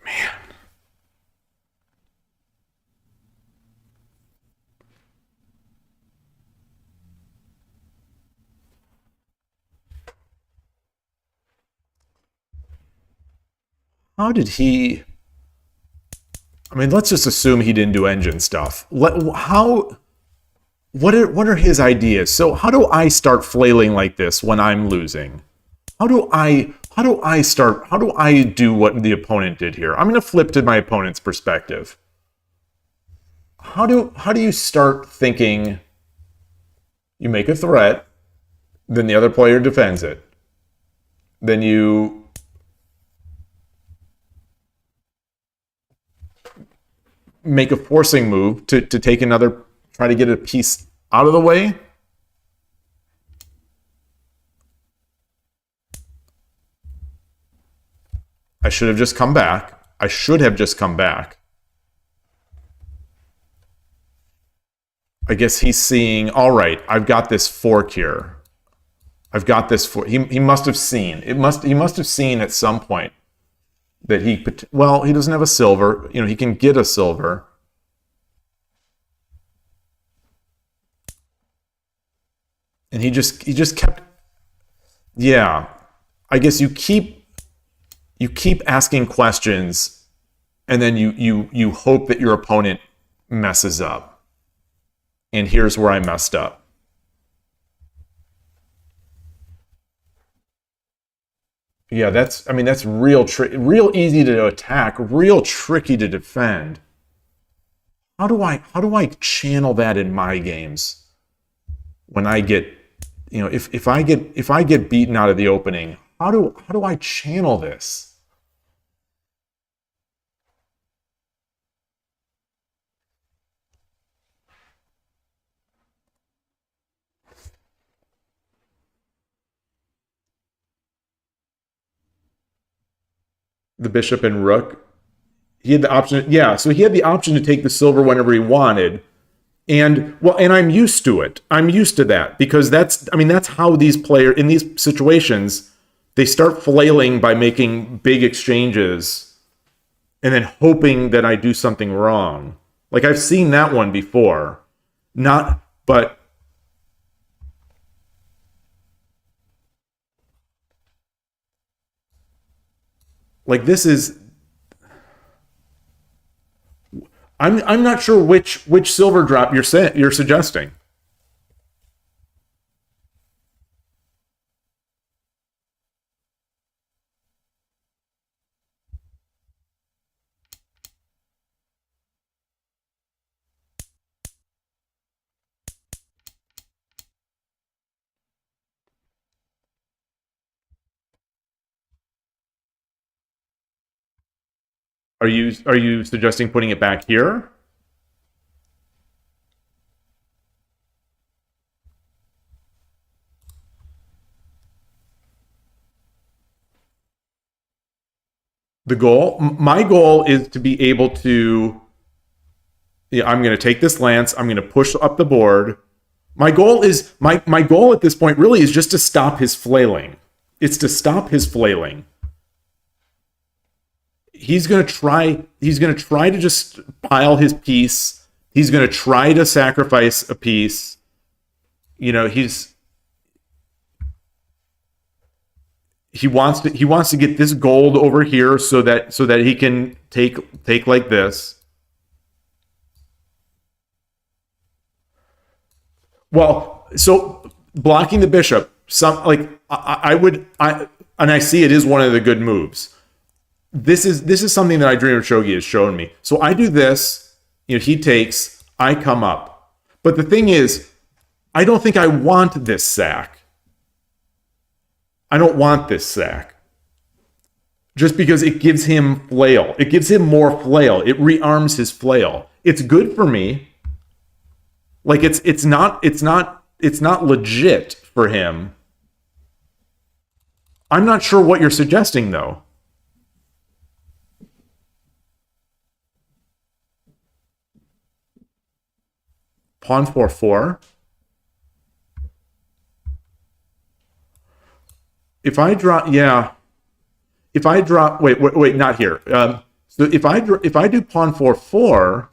Man. How did he... I mean, let's just assume he didn't do engine stuff. What are his ideas? So how do I start flailing like this when I'm losing? How do I do what the opponent did here? I'm going to flip to my opponent's perspective. How do you start thinking? You make a threat, then the other player defends it. Then you make a forcing move to take another, try to get a piece out of the way. I should have just come back. I guess he's seeing, all right, I've got this fork here. I've got this fork. He must have seen. He must have seen at some point that he doesn't have a silver. You know, he can get a silver. And he just kept, yeah. I guess you keep asking questions, and then you hope that your opponent messes up. And here's where I messed up. Yeah, that's real easy to attack, real tricky to defend. How do I channel that in my games when I get, you know, if I get beaten out of the opening, how do I channel this? The bishop and rook. He had the option. Yeah, so he had the option to take the silver whenever he wanted. And I'm used to it. I'm used to that because that's how these players in these situations, they start flailing by making big exchanges and then hoping that I do something wrong. Like I've seen that one before. But like this is, I'm not sure which silver drop you're suggesting. Are you suggesting putting it back here? My goal is to be able to, yeah, I'm going to take this lance, I'm going to push up the board. My goal at this point really is just to stop his flailing. It's to stop his flailing. He's going to try to just pile his piece. He's going to try to sacrifice a piece. You know, he wants to get this gold over here so that he can take like this. Well, so blocking the bishop, I see it is one of the good moves. This is something that I Dream of Shogi has shown me. So I do this, you know, he takes, I come up. But the thing is, I don't think I want this sack. I don't want this sack. Just because it gives him flail. It gives him more flail. It rearms his flail. It's good for me. Like it's not legit for him. I'm not sure what you're suggesting though. pawn 4-4. If I drop, yeah. If I drop, wait, not here. So if I do pawn 4-4,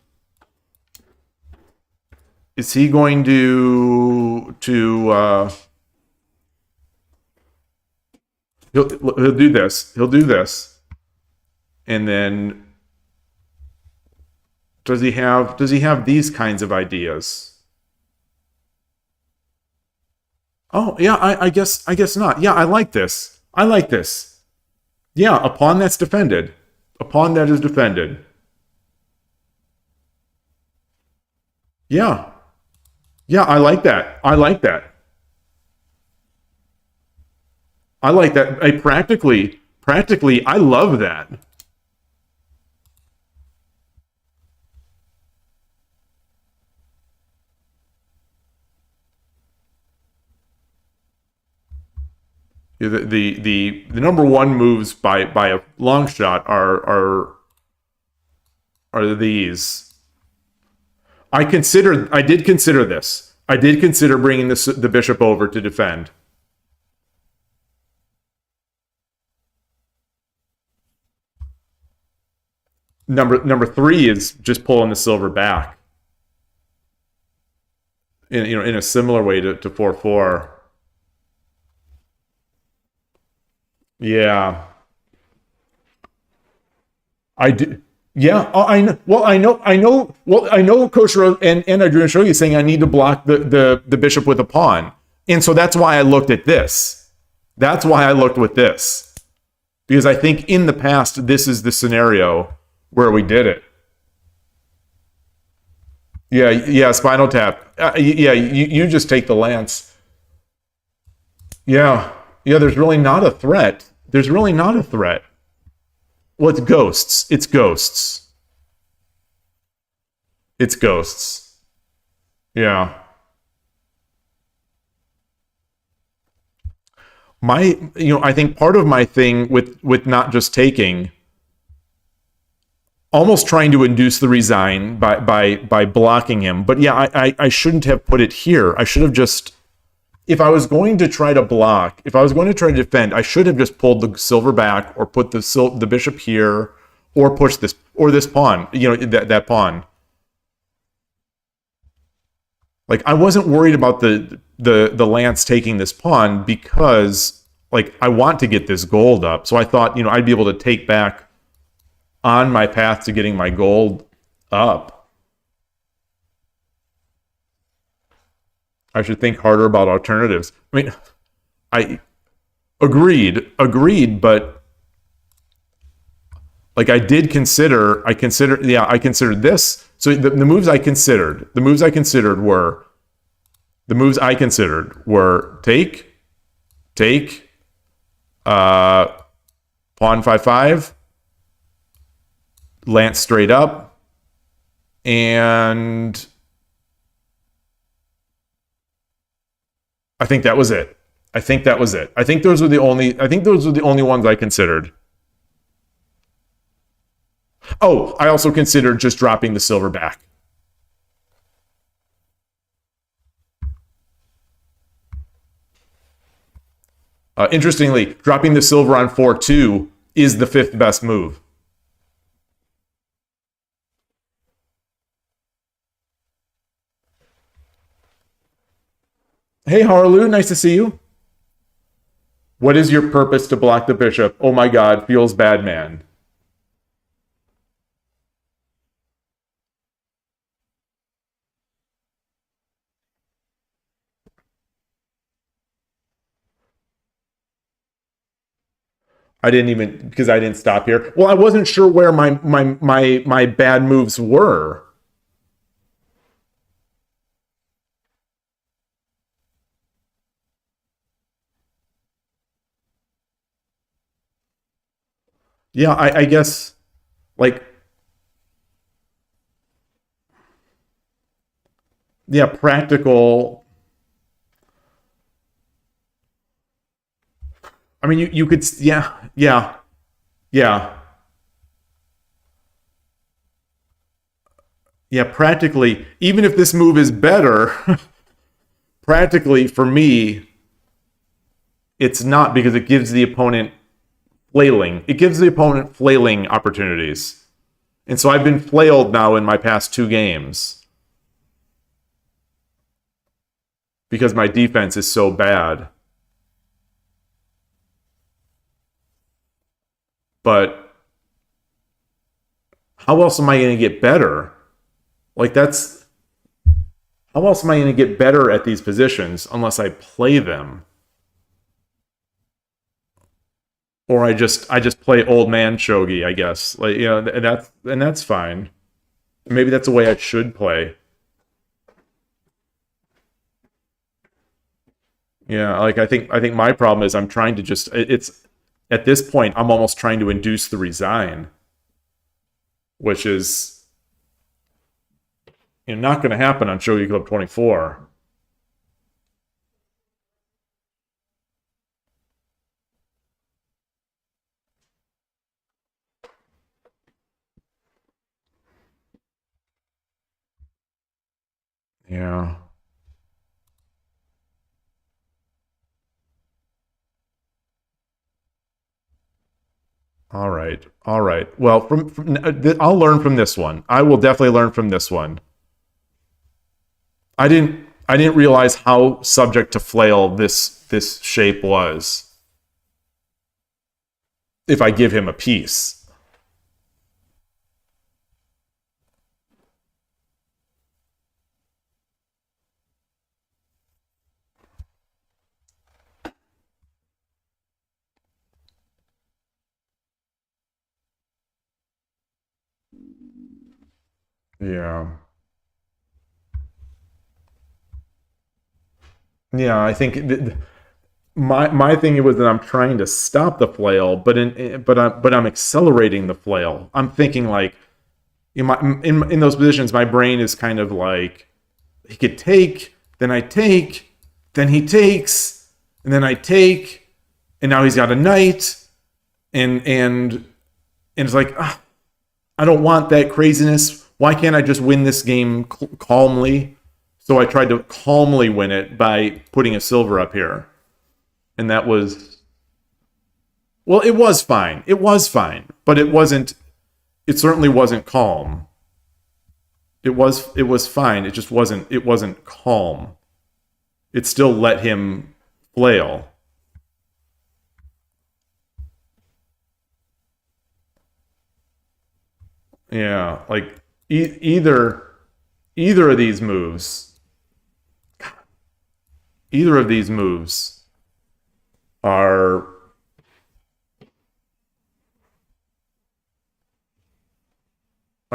is he going to he'll do this. He'll do this, and then does he have these kinds of ideas? Oh yeah, I guess not. Yeah, I like this. I like this. Yeah, a pawn that's defended. A pawn that is defended. Yeah. Yeah, I like that. I like that. I like that. Practically, I love that. The number one moves by a long shot are these. I did consider this. I did consider bringing the bishop over to defend. Number three is just pulling the silver back. In a similar way to 4-4. Yeah. I do. Yeah, I know. Well, I know. Well, I know Koshiro and Adrian Shogi saying I need to block the bishop with a pawn, and so that's why I looked at this. That's why I looked with this, because I think in the past this is the scenario where we did it. Yeah, spinal tap. Yeah, you just take the lance. Yeah. There's really not a threat. There's really not a threat. Well, it's ghosts. It's ghosts. It's ghosts. Yeah. I think part of my thing with not just taking, almost trying to induce the resign by blocking him. But yeah, I shouldn't have put it here. I should have just, if I was going to try to block, if I was going to try to defend, I should have just pulled the silver back, or put the bishop here, or push this, or this pawn, that pawn. Like, I wasn't worried about the lance taking this pawn, because I want to get this gold up. So I thought, I'd be able to take back on my path to getting my gold up. I should think harder about alternatives. I mean, I agreed, but I considered this. So the moves I considered were take, pawn 5-5, lance straight up, and I think that was it. I think those were the only ones I considered. Oh, I also considered just dropping the silver back. Interestingly, dropping the silver on 4-2 is the fifth best move. Hey, Harlu, nice to see you. What is your purpose to block the bishop? Oh my god, feels bad, man. I didn't even, because I didn't stop here. Well, I wasn't sure where my bad moves were. Yeah, I guess, yeah, practical. I mean, you could, yeah. Yeah. Yeah, practically, even if this move is better, practically for me, it's not, because it gives the opponent flailing. It gives the opponent flailing opportunities. And so I've been flailed now in my past 2 games because my defense is so bad. But how else am I going to get better? Like, that's... How else am I going to get better at these positions unless I play them? Or I just play old man shogi, I guess. Like, you know, and that's fine. Maybe that's the way I should play. Yeah, like I think my problem is I'm trying to just, it's at this point I'm almost trying to induce the resign, which is, you know, not going to happen on Shogi Club 24. Yeah. All right. All right. Well, I'll learn from this one. I will definitely learn from this one. I didn't realize how subject to flail this shape was. If I give him a piece. Yeah. Yeah, I think my thing was that I'm trying to stop the flail, but I'm accelerating the flail. I'm thinking like in those positions, my brain is kind of like, he could take, then I take, then he takes, and then I take, and now he's got a knight, and it's like, I don't want that craziness. Why can't I just win this game calmly? So I tried to calmly win it by putting a silver up here. And that was... Well, it was fine. It was fine. But it wasn't... It certainly wasn't calm. It was fine. It just wasn't calm. It still let him flail. Yeah, like either of these moves... Either of these moves are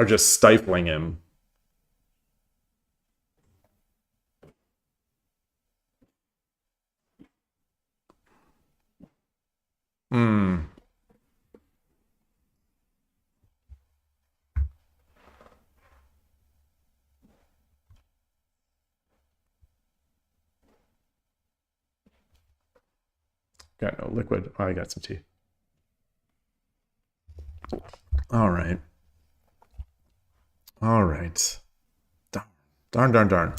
just stifling him. Hmm. Got no liquid. Oh, I got some tea. All right. All right. Darn.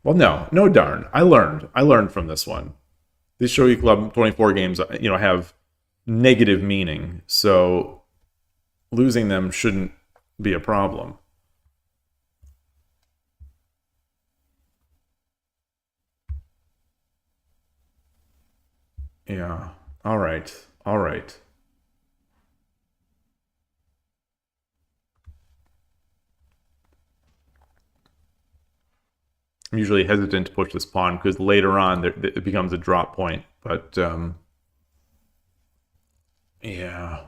Well, no darn. I learned from this one. These Shogi Club 24 games, you know, have negative meaning, so losing them shouldn't be a problem. Yeah. All right. All right. I'm usually hesitant to push this pawn because later on it becomes a drop point. But yeah,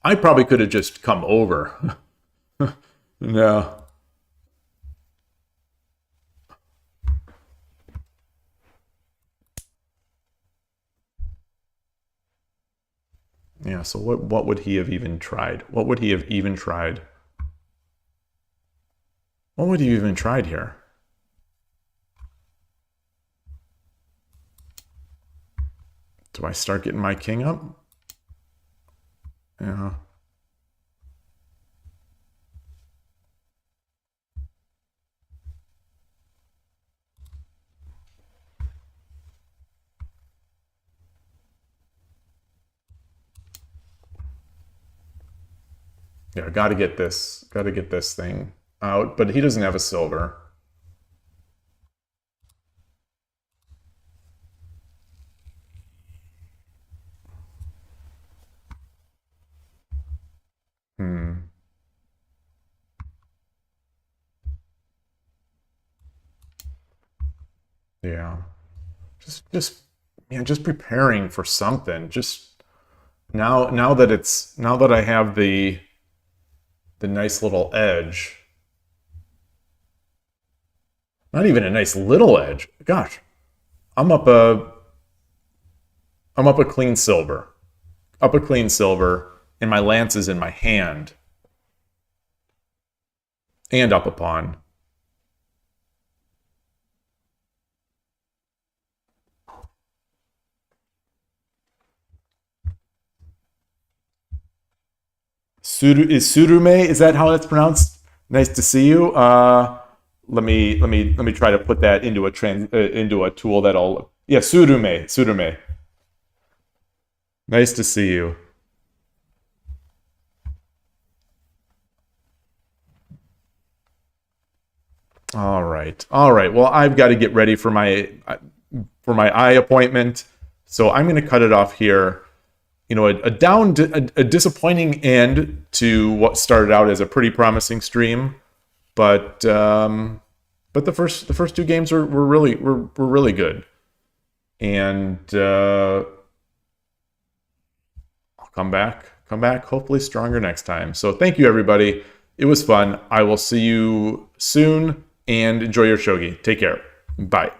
I probably could have just come over. No. Yeah. So what would he have even tried? What would he have even tried? What would he have even tried here? Do I start getting my king up? Yeah. Yeah, gotta get this thing out, but he doesn't have a silver. Yeah. Just preparing for something. Just now that I have the nice little edge. Not even a nice little edge. Gosh. I'm up a clean silver. Up a clean silver, and my lance is in my hand. And up a pawn. Is Surume? Is that how that's pronounced? Nice to see you. Let me try to put that into a tool that'll. Yeah, Surume. Nice to see you. All right. Well, I've got to get ready for my eye appointment, so I'm going to cut it off here. You know, a disappointing end to what started out as a pretty promising stream, but the first two games were really good, and I'll come back hopefully stronger next time. So thank you, everybody. It was fun. I will see you soon, and enjoy your shogi. Take care. Bye.